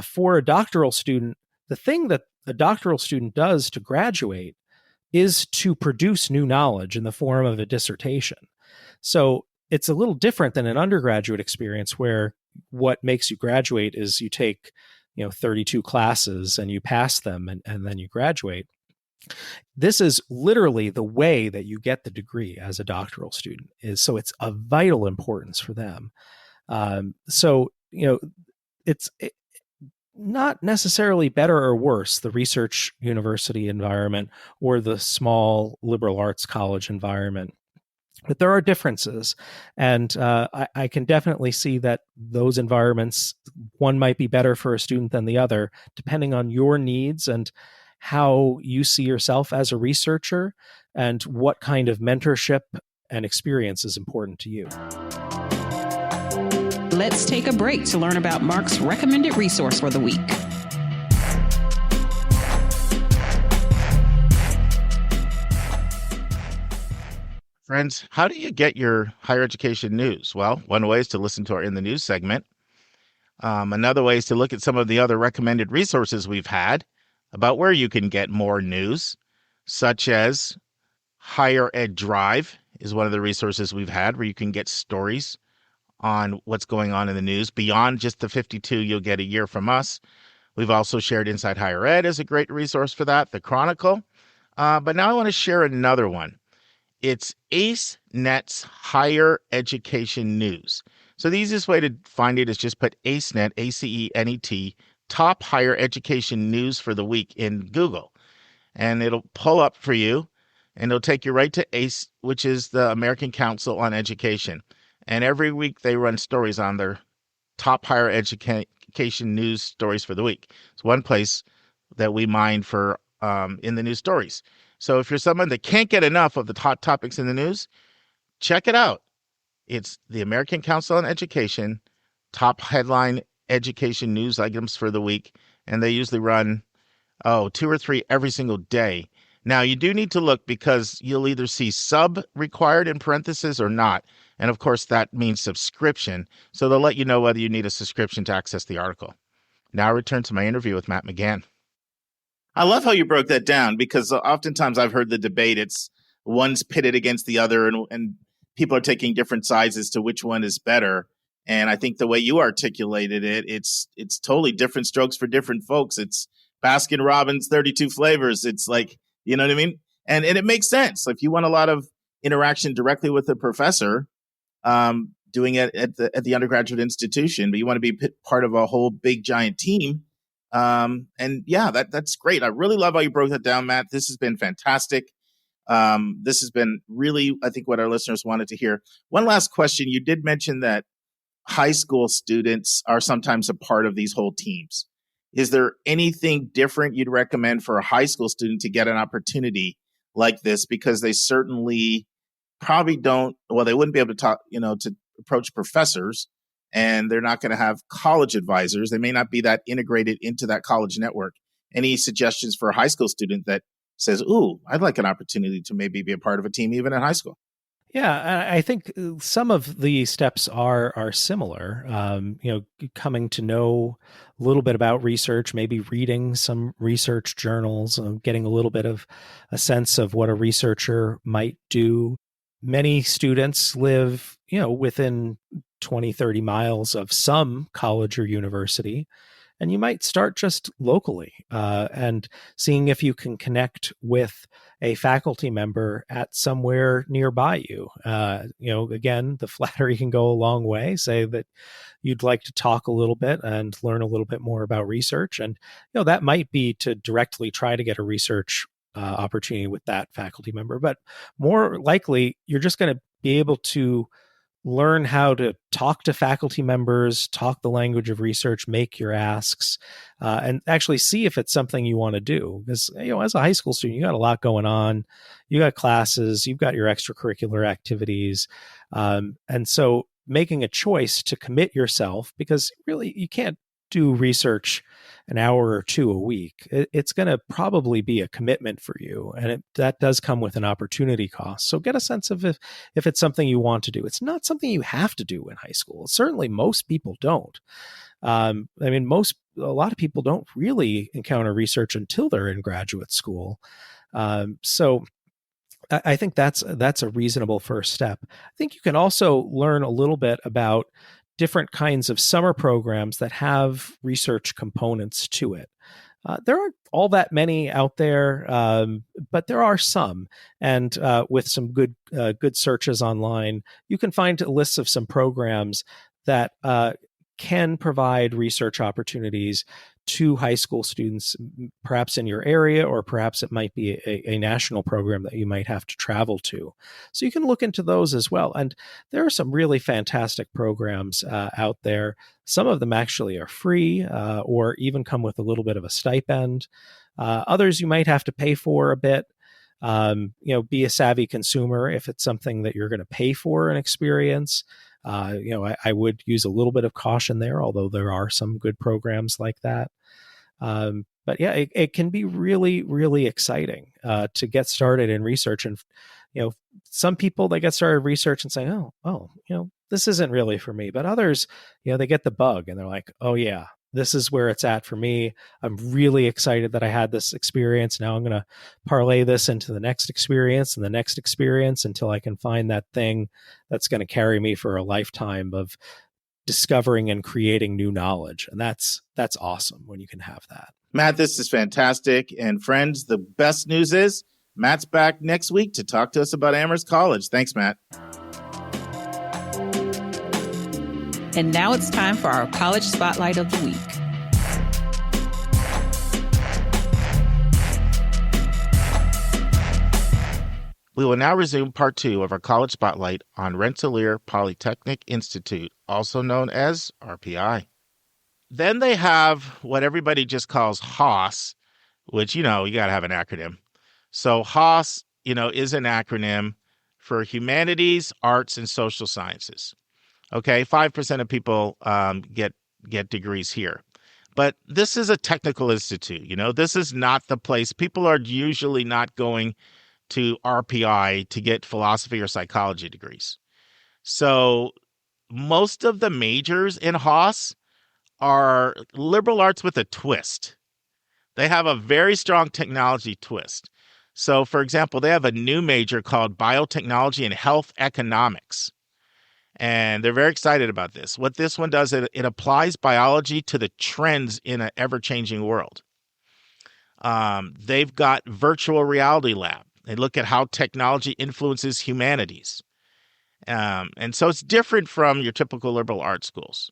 For a doctoral student, the thing that a doctoral student does to graduate is to produce new knowledge in the form of a dissertation. So it's a little different than an undergraduate experience where what makes you graduate is you take 32 classes and you pass them and then you graduate. This is literally the way that you get the degree as a doctoral student. So it's of vital importance for them. It's not necessarily better or worse, the research university environment or the small liberal arts college environment. But there are differences, and I can definitely see that those environments, one might be better for a student than the other, depending on your needs and how you see yourself as a researcher and what kind of mentorship and experience is important to you. Let's take a break to learn about Mark's recommended resource for the week. Friends, how do you get your higher education news? Well, one way is to listen to our In the News segment. Another way is to look at some of the other recommended resources we've had about where you can get more news, such as Higher Ed Drive is one of the resources we've had where you can get stories on what's going on in the news beyond just the 52 you'll get a year from us. We've also shared Inside Higher Ed as a great resource for that, the Chronicle. But now I want to share another one. It's AceNet's Higher Education News. So the easiest way to find it is just put AceNet, ACENET, top higher education news for the week in Google. And it'll pull up for you, and it'll take you right to ACE, which is the American Council on Education. And every week they run stories on their top higher education education news stories for the week. It's one place that we mine for in the news stories. So if you're someone that can't get enough of the hot topics in the news, check it out. It's the American Council on Education, top headline education news items for the week. And they usually run, 2 or 3 every single day. Now, you do need to look because you'll either see sub required in parentheses or not. And of course, that means subscription. So they'll let you know whether you need a subscription to access the article. Now I return to my interview with Matt McGann. I love how you broke that down because oftentimes I've heard the debate. It's one's pitted against the other and people are taking different sides as to which one is better. And I think the way you articulated it, it's totally different strokes for different folks. It's Baskin Robbins 32 flavors. It's like, you know what I mean? And it makes sense. If you want a lot of interaction directly with the professor, doing it at the undergraduate institution, but you want to be part of a whole big giant team. And yeah, that's great. I really love how you broke that down, Matt. This has been fantastic. This has been really, I think, what our listeners wanted to hear. One last question. You did mention that high school students are sometimes a part of these whole teams. Is there anything different you'd recommend for a high school student to get an opportunity like this? Because they certainly probably they wouldn't be able to talk, to approach professors, and they're not going to have college advisors. They may not be that integrated into that college network. Any suggestions for a high school student that says, ooh, I'd like an opportunity to maybe be a part of a team even in high school? Yeah, I think some of the steps are similar. Coming to know a little bit about research, maybe reading some research journals, getting a little bit of a sense of what a researcher might do. Many students live, within 20, 30 miles of some college or university. And you might start just locally and seeing if you can connect with a faculty member at somewhere nearby you. Again, the flattery can go a long way. Say that you'd like to talk a little bit and learn a little bit more about research. And, that might be to directly try to get a research opportunity with that faculty member. But more likely, you're just going to be able to learn how to talk to faculty members, talk the language of research, make your asks, and actually see if it's something you want to do. Because, as a high school student, you got a lot going on. You got classes, you've got your extracurricular activities. And so making a choice to commit yourself, because really you can't do research an hour or two a week. It's going to probably be a commitment for you. And that does come with an opportunity cost. So get a sense of if it's something you want to do. It's not something you have to do in high school. Certainly most people don't. A lot of people don't really encounter research until they're in graduate school. So I think that's a reasonable first step. I think you can also learn a little bit about different kinds of summer programs that have research components to it. There aren't all that many out there, but there are some. And with some good searches online, you can find lists of some programs that can provide research opportunities to high school students, perhaps in your area, or perhaps it might be a national program that you might have to travel to. So you can look into those as well. And there are some really fantastic programs out there. Some of them actually are free or even come with a little bit of a stipend. Others you might have to pay for a bit. Be a savvy consumer if it's something that you're going to pay for an experience. I would use a little bit of caution there, although there are some good programs like that. But yeah, it can be really, really exciting to get started in research. And, some people, they get started research and say, this isn't really for me. But others, they get the bug and they're like, oh yeah, this is where it's at for me. I'm really excited that I had this experience. Now I'm going to parlay this into the next experience and the next experience until I can find that thing that's going to carry me for a lifetime of discovering and creating new knowledge. And that's awesome when you can have that. Matt, this is fantastic. And friends, the best news is Matt's back next week to talk to us about Amherst College. Thanks, Matt. And now it's time for our College Spotlight of the Week. We will now resume part 2 of our College Spotlight on Rensselaer Polytechnic Institute, also known as RPI. Then they have what everybody just calls HOS, which, you got to have an acronym. So HOS, is an acronym for Humanities, Arts, and Social Sciences. Okay, 5% of people get degrees here. But this is a technical institute. This is not the place. People are usually not going to RPI to get philosophy or psychology degrees. So most of the majors in HOS are liberal arts with a twist. They have a very strong technology twist. So, for example, they have a new major called Biotechnology and Health Economics. And they're very excited about this. What this one does, it applies biology to the trends in an ever-changing world. They've got virtual reality lab. They look at how technology influences humanities. And so it's different from your typical liberal arts schools.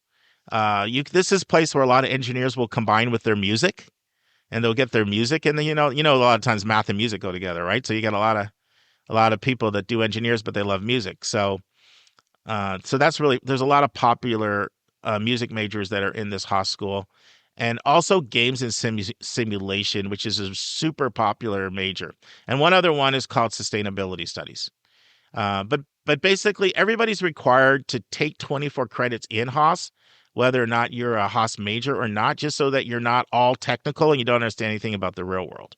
This is a place where a lot of engineers will combine with their music, and they'll get their music. And then, a lot of times math and music go together, right? So you got a lot of people that do engineers, but they love music. So that's really, there's a lot of popular music majors that are in this HOS school, and also games and simulation, which is a super popular major. And one other one is called sustainability studies. But basically everybody's required to take 24 credits in HOS, whether or not you're a HOS major or not, just so that you're not all technical and you don't understand anything about the real world.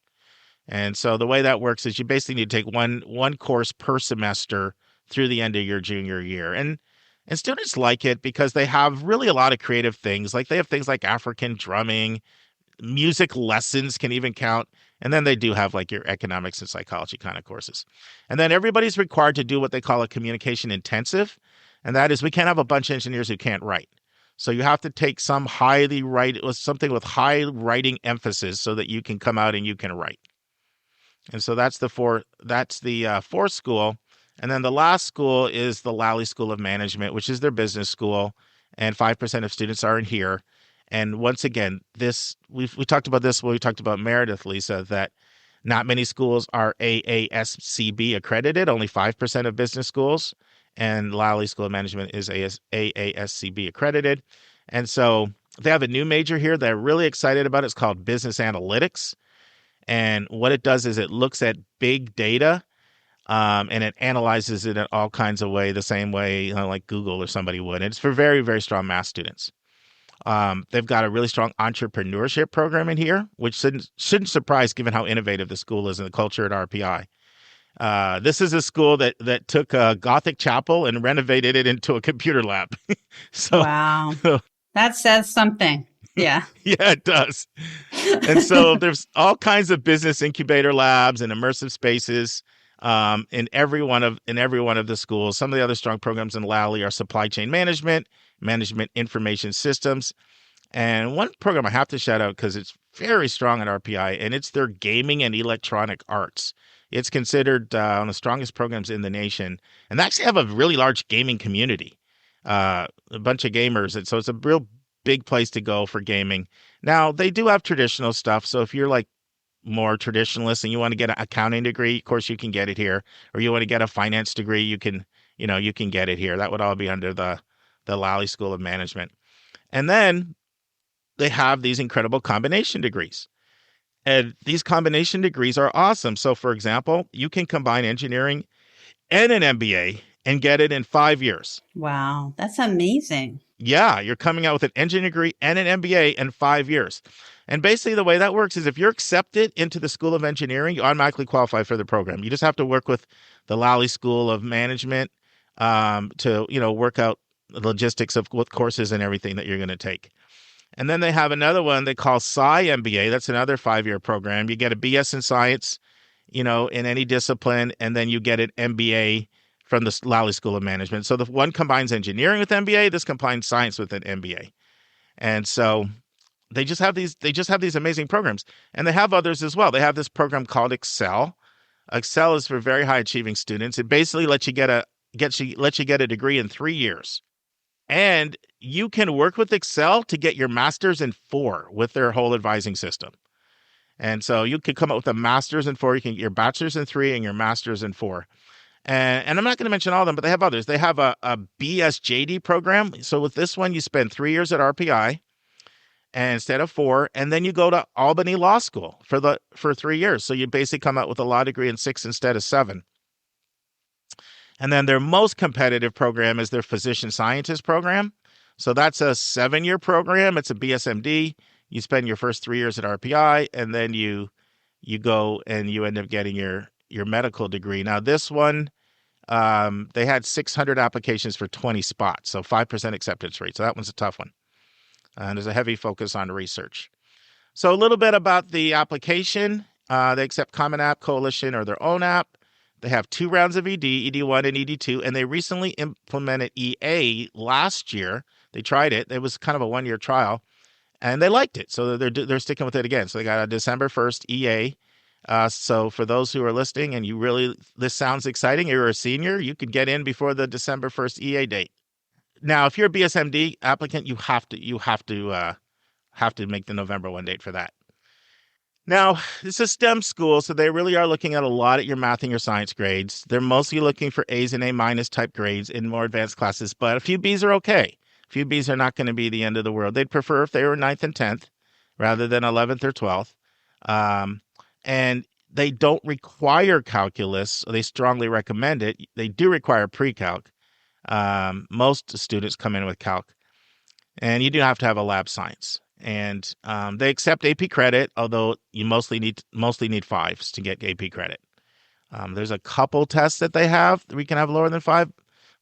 And so the way that works is you basically need to take one course per semester through the end of your junior year. And students like it because they have really a lot of creative things. Like they have things like African drumming, music lessons can even count. And then they do have like your economics and psychology kind of courses. And then everybody's required to do what they call a communication intensive. And that is, we can't have a bunch of engineers who can't write. So you have to take something with high writing emphasis so that you can come out and you can write. And so that's the fourth school. And then the last school is the Lally School of Management, which is their business school, and 5% of students are in here. And once again, we talked about this when we talked about Meredith, Lisa, that not many schools are AASCB accredited, only 5% of business schools, and Lally School of Management is AASCB accredited. And so they have a new major here that I'm really excited about. It's called Business Analytics. And what it does is it looks at big data, and it analyzes it in all kinds of ways, the same way like Google or somebody would. And it's for very, very strong math students. They've got a really strong entrepreneurship program in here, which shouldn't surprise given how innovative the school is and the culture at RPI. This is a school that took a Gothic chapel and renovated it into a computer lab. Wow. That says something. Yeah. Yeah, it does. And so there's all kinds of business incubator labs and immersive spaces in every one of the schools. Some of the other strong programs in Lally are supply chain management information systems. And one program I have to shout out because it's very strong at RPI, and it's their gaming and electronic arts. It's considered one of the strongest programs in the nation. And they actually have a really large gaming community, a bunch of gamers. And so it's a real big place to go for gaming. Now, they do have traditional stuff. So if you're like more traditionalist and you want to get an accounting degree, of course you can get it here. Or you want to get a finance degree, you can get it here. That would all be under the Lally School of Management. And then they have these incredible combination degrees. And these combination degrees are awesome. So for example, you can combine engineering and an MBA and get it in 5 years. Wow, that's amazing. Yeah, you're coming out with an engineering degree and an MBA in 5 years. And basically the way that works is if you're accepted into the School of Engineering, you automatically qualify for the program. You just have to work with the Lally School of Management to work out the logistics of what courses and everything that you're going to take. And then they have another one they call Sci MBA. That's another 5-year program. You get a BS in science, in any discipline, and then you get an MBA from the Lally School of Management. So the one combines engineering with MBA. This combines science with an MBA. And so they just have these amazing programs, and they have others as well. They have this program called Excel. Excel is for very high achieving students. It basically lets you get a degree in 3 years. And you can work with Excel to get your master's in 4 with their whole advising system. And so you could come up with a master's in 4, you can get your bachelor's in 3 and your master's in 4. And I'm not going to mention all of them, but they have others. They have a BSJD program. So with this one, you spend 3 years at RPI. and instead of 4, and then you go to Albany Law School for 3 years. So you basically come out with a law degree in 6 instead of 7. And then their most competitive program is their physician scientist program. So that's a 7-year program. It's a BSMD. You spend your first 3 years at RPI, and then you go and you end up getting your medical degree. Now, this one, they had 600 applications for 20 spots, so 5% acceptance rate. So that one's a tough one. And there's a heavy focus on research. So a little bit about the application. They accept Common App, Coalition, or their own app. They have 2 rounds of ED, ED1 and ED2, and they recently implemented EA last year. They tried it. It was kind of a 1-year trial, and they liked it. So they're sticking with it again. So they got a December 1st EA. So for those who are listening and this sounds exciting, you're a senior, you could get in before the December 1st EA date. Now, if you're a BSMD applicant, you have to make the November 1 date for that. Now, it's a STEM school, so they really are looking at a lot at your math and your science grades. They're mostly looking for A's and A- type grades in more advanced classes, but a few B's are okay. A few B's are not going to be the end of the world. They'd prefer if they were 9th and 10th rather than 11th or 12th. And they don't require calculus. They strongly recommend it. They do require pre-calc. Most students come in with calc. And you do have to have a lab science. And they accept AP credit, although you mostly need 5s to get AP credit. There's a couple tests that they have that we can have lower than 5,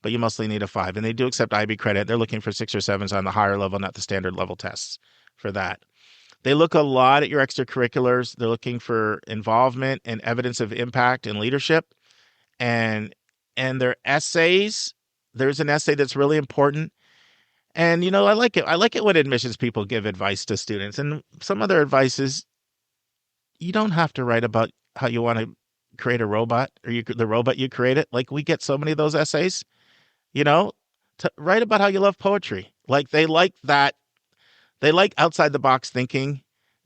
but you mostly need a 5. And they do accept IB credit. They're looking for 6 or 7s on the higher level, not the standard level tests for that. They look a lot at your extracurriculars. They're looking for involvement and evidence of impact and leadership. And their essays, there's an essay that's really important. And, I like it. I like it when admissions people give advice to students. And some of their advice is you don't have to write about how you want to create a robot or the robot you created. Like, we get so many of those essays, to write about how you love poetry. Like, they like that. They like outside the box thinking.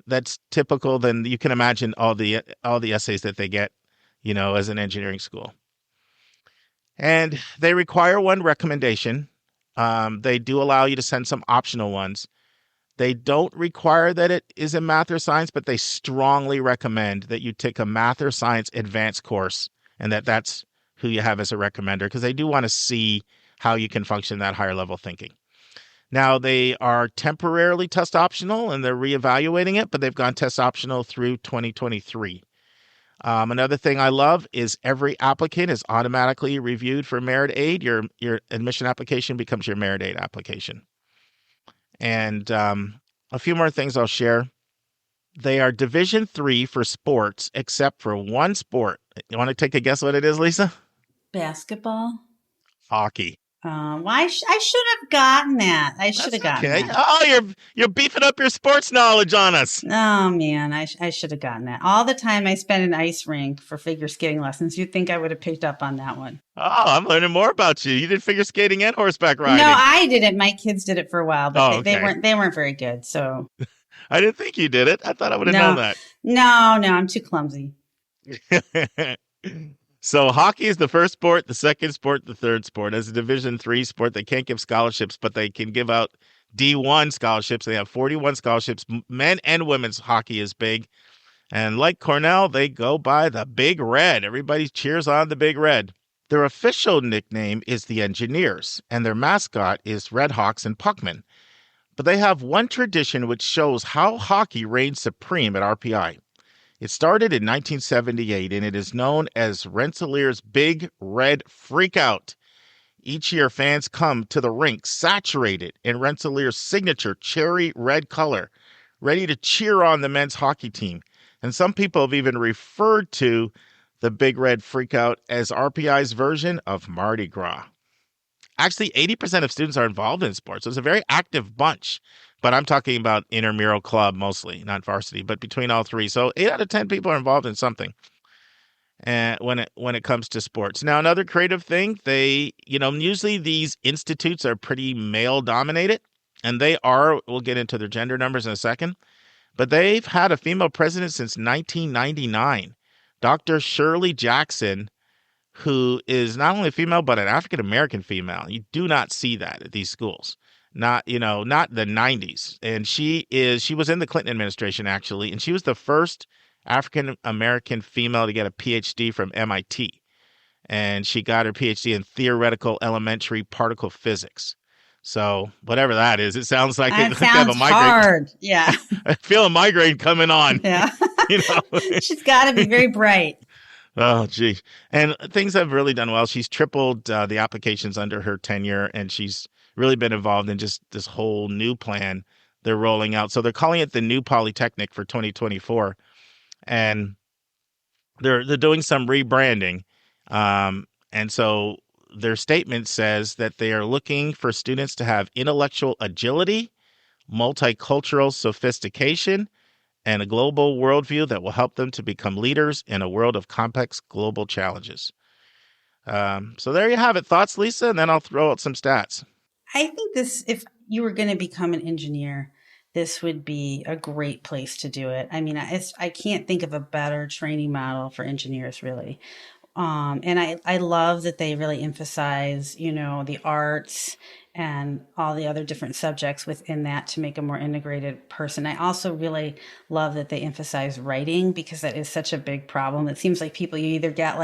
That's typical. Then you can imagine all the essays that they get, as an engineering school. And they require 1 recommendation. They do allow you to send some optional ones. They don't require that it is in math or science, but they strongly recommend that you take a math or science advanced course and that's who you have as a recommender, because they do want to see how you can function in that higher level thinking. Now, they are temporarily test optional and they're reevaluating it, but they've gone test optional through 2023. Another thing I love is every applicant is automatically reviewed for merit aid. Your admission application becomes your merit aid application. And a few more things I'll share. They are Division 3 for sports, except for 1 sport. You want to take a guess what it is, Lisa? Basketball. Hockey. I should have gotten that. I should have gotten that. Oh, you're beefing up your sports knowledge on us. Oh, man, I should have gotten that. All the time I spent in ice rink for figure skating lessons, you'd think I would have picked up on that one. Oh, I'm learning more about you. You did figure skating and horseback riding. No, I didn't. My kids did it for a while, but okay. they weren't very good. So I didn't think you did it. I thought I would have known that. No, I'm too clumsy. So hockey is the first sport, the second sport, the third sport. As a Division 3 sport, they can't give scholarships, but they can give out D1 scholarships. They have 41 scholarships. Men and women's hockey is big. And like Cornell, they go by the Big Red. Everybody cheers on the Big Red. Their official nickname is the Engineers, and their mascot is Redhawks and Puckmen. But they have one tradition which shows how hockey reigns supreme at RPI. It started in 1978, and it is known as Rensselaer's Big Red Freakout. Each year, fans come to the rink saturated in Rensselaer's signature cherry red color, ready to cheer on the men's hockey team. And some people have even referred to the Big Red Freakout as RPI's version of Mardi Gras. Actually, 80% of students are involved in sports, so it's a very active bunch. But I'm talking about intramural club mostly, not varsity, but between all 3. So 8 out of 10 people are involved in something when it comes to sports. Now, another creative thing, usually these institutes are pretty male dominated, and we'll get into their gender numbers in a second, but they've had a female president since 1999, Dr. Shirley Jackson, who is not only a female, but an African-American female. You do not see that at these schools. not the 90s. And she was in the Clinton administration, actually, and she was the first African American female to get a PhD from MIT. And she got her PhD in theoretical elementary particle physics. So whatever that is, it sounds like That like I have a sounds migraine. hard. Yeah. I feel a migraine coming on. Yeah. You know. She's got to be very bright. Oh, gee. And things have really done well. She's tripled the applications under her tenure, and she's really been involved in just this whole new plan they're rolling out. So they're calling it the New Polytechnic for 2024, and they're doing some rebranding. And so their statement says that they are looking for students to have intellectual agility, multicultural sophistication, and a global worldview that will help them to become leaders in a world of complex global challenges. So there you have it. Thoughts, Lisa? And then I'll throw out some stats. I think if you were going to become an engineer, this would be a great place to do it. I mean, I can't think of a better training model for engineers, really. And I love that they really emphasize, the arts and all the other different subjects within that to make a more integrated person. I also really love that they emphasize writing, because that is such a big problem. It seems like people, you either get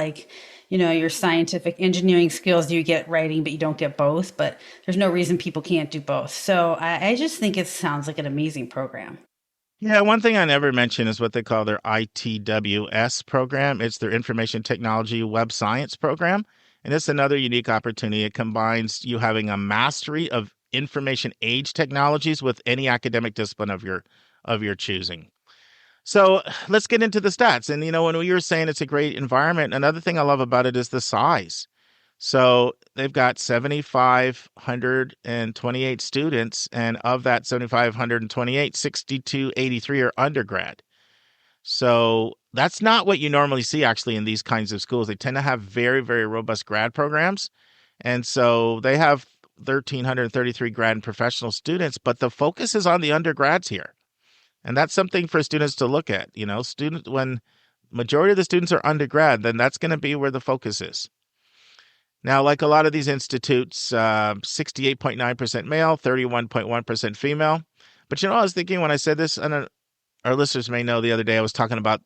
your scientific engineering skills, you get writing, but you don't get both. But there's no reason people can't do both. So I just think it sounds like an amazing program. Yeah, one thing I never mentioned is what they call their ITWS program. It's their Information Technology Web Science program. And it's another unique opportunity. It combines you having a mastery of information age technologies with any academic discipline of your choosing. So let's get into the stats. And, when we were saying it's a great environment, another thing I love about it is the size. So they've got 7,528 students, and of that 7,528, 6,283 are undergrad. So that's not what you normally see actually in these kinds of schools. They tend to have very, very robust grad programs. And so they have 1,333 grad and professional students, but the focus is on the undergrads here. And that's something for students to look at. When majority of the students are undergrad, then that's going to be where the focus is. Now, like a lot of these institutes, 68.9% male, 31.1% female. But I was thinking when I said this, and our listeners may know the other day I was talking about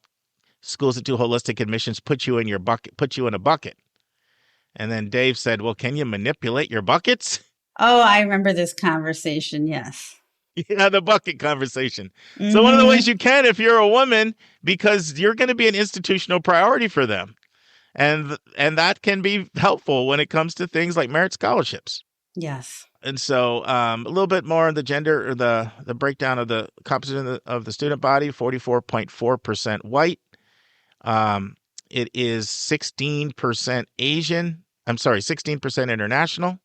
schools that do holistic admissions put you in a bucket. And then Dave said, well, can you manipulate your buckets? Oh, I remember this conversation. Yes. Yeah, the bucket conversation. Mm-hmm. So one of the ways you can, if you're a woman, because you're going to be an institutional priority for them. And that can be helpful when it comes to things like merit scholarships. Yes. And so a little bit more on the gender or the breakdown of the composition of the student body, 44.4% white. It is 16% Asian. 16% international,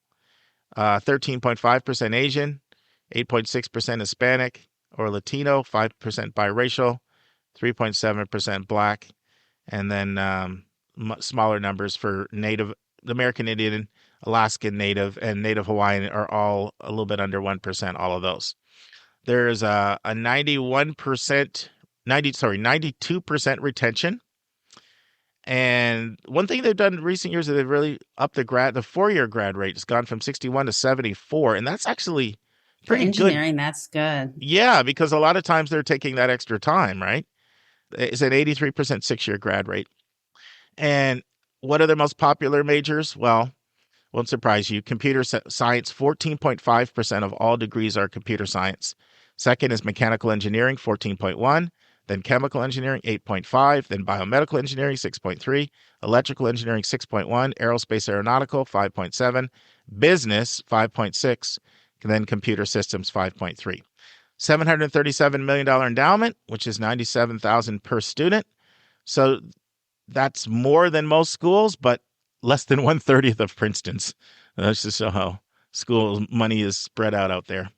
13.5% Asian, 8.6% Hispanic or Latino, 5% biracial, 3.7% Black, and then smaller numbers for Native American Indian, Alaskan Native, and Native Hawaiian are all a little bit under 1%, all of those. There's a 92% retention. And one thing they've done in recent years is they've really upped the 4-year grad rate. It's gone from 61 to 74, and that's actually pretty good. For engineering, that's good. Yeah, because a lot of times they're taking that extra time, right? It's an 83% 6-year grad rate. And what are their most popular majors? Well, won't surprise you. Computer science, 14.5% of all degrees are computer science. Second is mechanical engineering, 14.1%. Then chemical engineering, 8.5%. Then biomedical engineering, 6.3%. Electrical engineering, 6.1%. Aerospace aeronautical, 5.7%. Business, 5.6%. And then computer systems, 5.3%. $737 million endowment, which is $97,000 per student. So that's more than most schools, but less than 1/30 of Princeton's. That's just how school money is spread out there.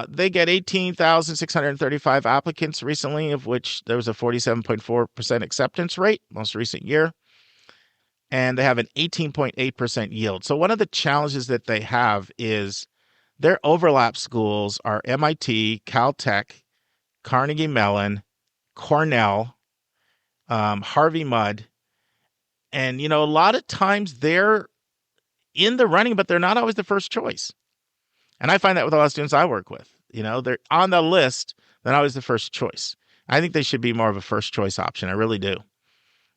They get 18,635 applicants recently, of which there was a 47.4% acceptance rate most recent year. And they have an 18.8% yield. So one of the challenges that they have is their overlap schools are MIT, Caltech, Carnegie Mellon, Cornell, Harvey Mudd. And, a lot of times they're in the running, but they're not always the first choice. And I find that with a lot of students I work with. They're on the list, they're always the first choice. I think they should be more of a first choice option. I really do.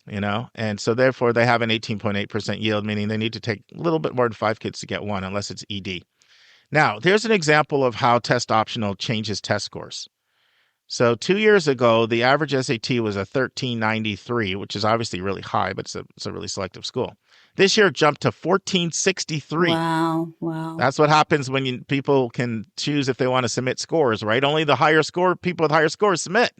And so therefore they have an 18.8% yield, meaning they need to take a little bit more than 5 kids to get one, unless it's ED. Now, there's an example of how test optional changes test scores. So 2 years ago, the average SAT was a 1393, which is obviously really high, but it's a really selective school. This year it jumped to 1463. Wow. That's what happens when people can choose if they want to submit scores, right? Only the people with higher scores submit.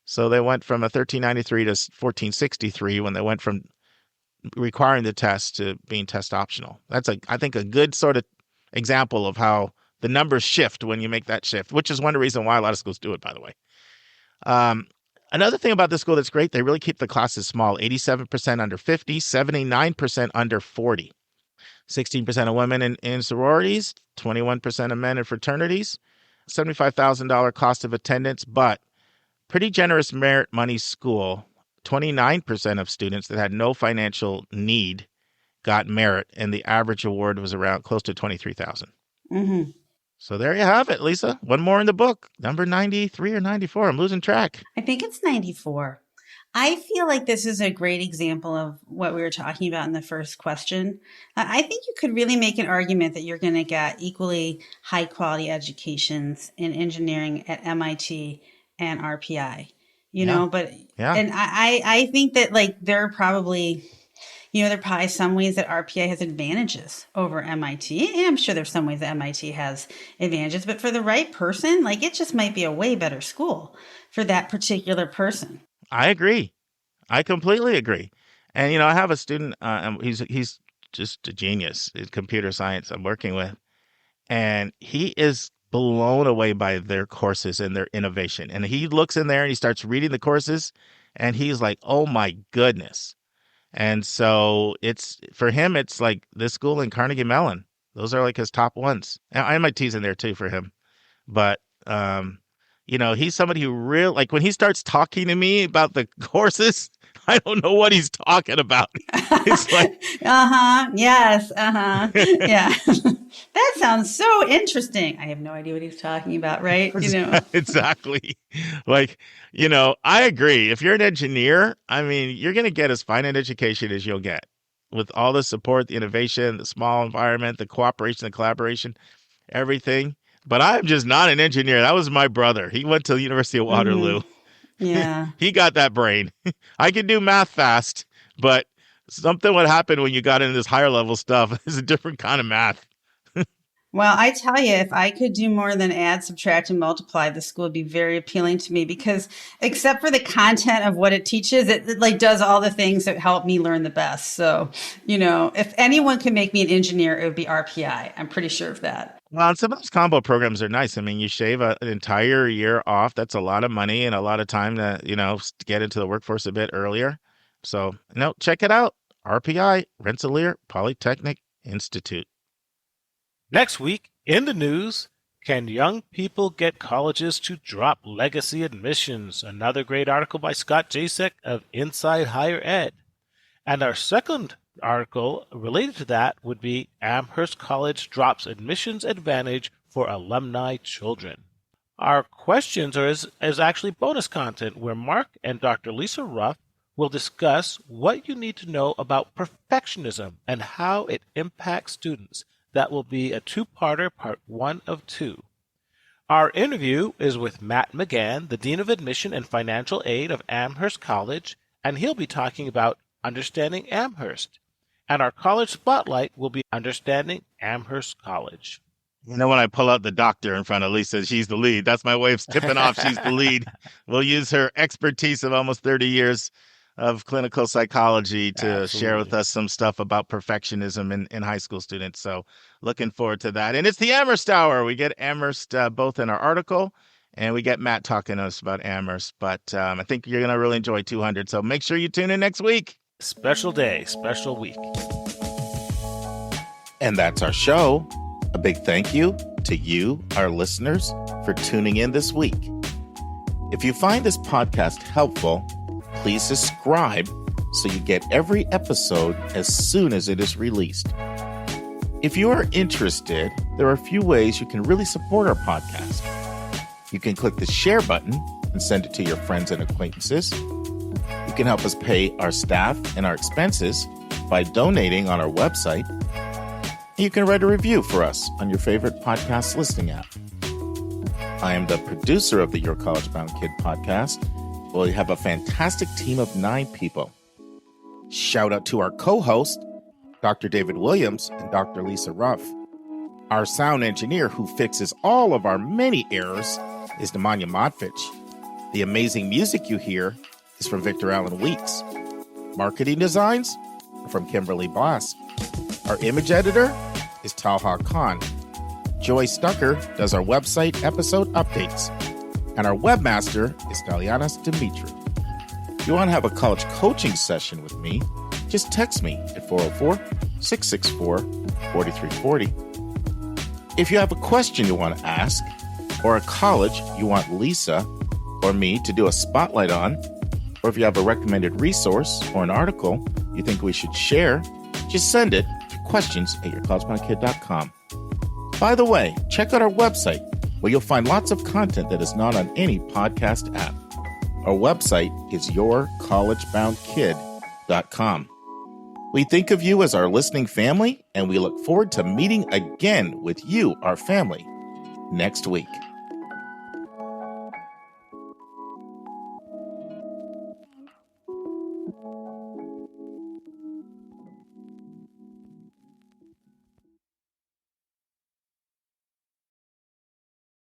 So they went from a 1393 to 1463 when they went from requiring the test to being test optional. That's I think a good sort of example of how the numbers shift when you make that shift, which is one reason why a lot of schools do it, by the way. Another thing about this school that's great, they really keep the classes small, 87% under 50, 79% under 40. 16% of women in sororities, 21% of men in fraternities, $75,000 cost of attendance, but pretty generous merit money school. 29% of students that had no financial need got merit, and the average award was around close to $23,000. Mm-hmm. So there you have it, Lisa. One more in the book, number 93 or 94. I'm losing track. I think it's 94. I feel like this is a great example of what we were talking about in the first question. I think you could really make an argument that you're going to get equally high quality educations in engineering at MIT and RPI, but and I think that there are probably some ways that RPI has advantages over MIT. And I'm sure there's some ways that MIT has advantages, but for the right person, it just might be a way better school for that particular person. I agree. I completely agree. And, I have a student, he's just a genius in computer science I'm working with. And he is blown away by their courses and their innovation. And he looks in there and he starts reading the courses and he's like, oh my goodness. And so for him, it's like this school and Carnegie Mellon. Those are his top ones. And MIT's in there too for him. But, he's somebody who really, when he starts talking to me about the courses, I don't know what he's talking about. It's like, yes, yeah. That sounds so interesting. I have no idea what he's talking about, right? Exactly. I agree. If you're an engineer, you're going to get as fine an education as you'll get with all the support, the innovation, the small environment, the cooperation, the collaboration, everything. But I'm just not an engineer. That was my brother. He went to the University of Waterloo. Mm-hmm. Yeah. He got that brain. I can do math fast, but something would happen when you got into this higher level stuff. It's a different kind of math. Well, I tell you, if I could do more than add, subtract, and multiply, the school would be very appealing to me because except for the content of what it teaches, it does all the things that help me learn the best. So, if anyone can make me an engineer, it would be RPI. I'm pretty sure of that. Well, and some of those combo programs are nice. You shave an entire year off. That's a lot of money and a lot of time to, get into the workforce a bit earlier. So, check it out. RPI, Rensselaer Polytechnic Institute. Next week, in the news, can young people get colleges to drop legacy admissions? Another great article by Scott Jasek of Inside Higher Ed. And our second article related to that would be Amherst College drops admissions advantage for alumni children. Our questions is actually bonus content where Mark and Dr. Lisa Ruff will discuss what you need to know about perfectionism and how it impacts students. That will be a two-parter, part 1 of 2. Our interview is with Matt McGann, the Dean of Admission and Financial Aid of Amherst College, and he'll be talking about understanding Amherst. And our college spotlight will be understanding Amherst College. When I pull out the doctor in front of Lisa, she's the lead. That's my way of tipping off she's the lead. We'll use her expertise of almost 30 years of clinical psychology to share with us some stuff about perfectionism in high school students. So looking forward to that. And it's the Amherst Hour. We get Amherst both in our article and we get Matt talking to us about Amherst. But I think you're going to really enjoy 200. So make sure you tune in next week. Special day, special week. And that's our show. A big thank you to you, our listeners, for tuning in this week. If you find this podcast helpful, please subscribe so you get every episode as soon as it is released. If you are interested, there are a few ways you can really support our podcast. You can click the share button and send it to your friends and acquaintances. You can help us pay our staff and our expenses by donating on our website. And you can write a review for us on your favorite podcast listening app. I am the producer of the Your College Bound Kid podcast. We have a fantastic team of 9 people. Shout out to our co-host, Dr. David Williams and Dr. Lisa Ruff. Our sound engineer who fixes all of our many errors is Nemanja Modfitch. The amazing music you hear is from Victor Allen Weeks. Marketing designs are from Kimberly Blass. Our image editor is Talha Khan. Joy Stucker does our website episode updates. And our webmaster is Dalianas Dimitri. If you want to have a college coaching session with me, just text me at 404-664-4340. If you have a question you want to ask, or a college you want Lisa or me to do a spotlight on, or if you have a recommended resource or an article you think we should share, just send it to questions@yourcollegeboundkid.com. By the way, check out our website where you'll find lots of content that is not on any podcast app. Our website is yourcollegeboundkid.com. We think of you as our listening family, and we look forward to meeting again with you, our family, next week.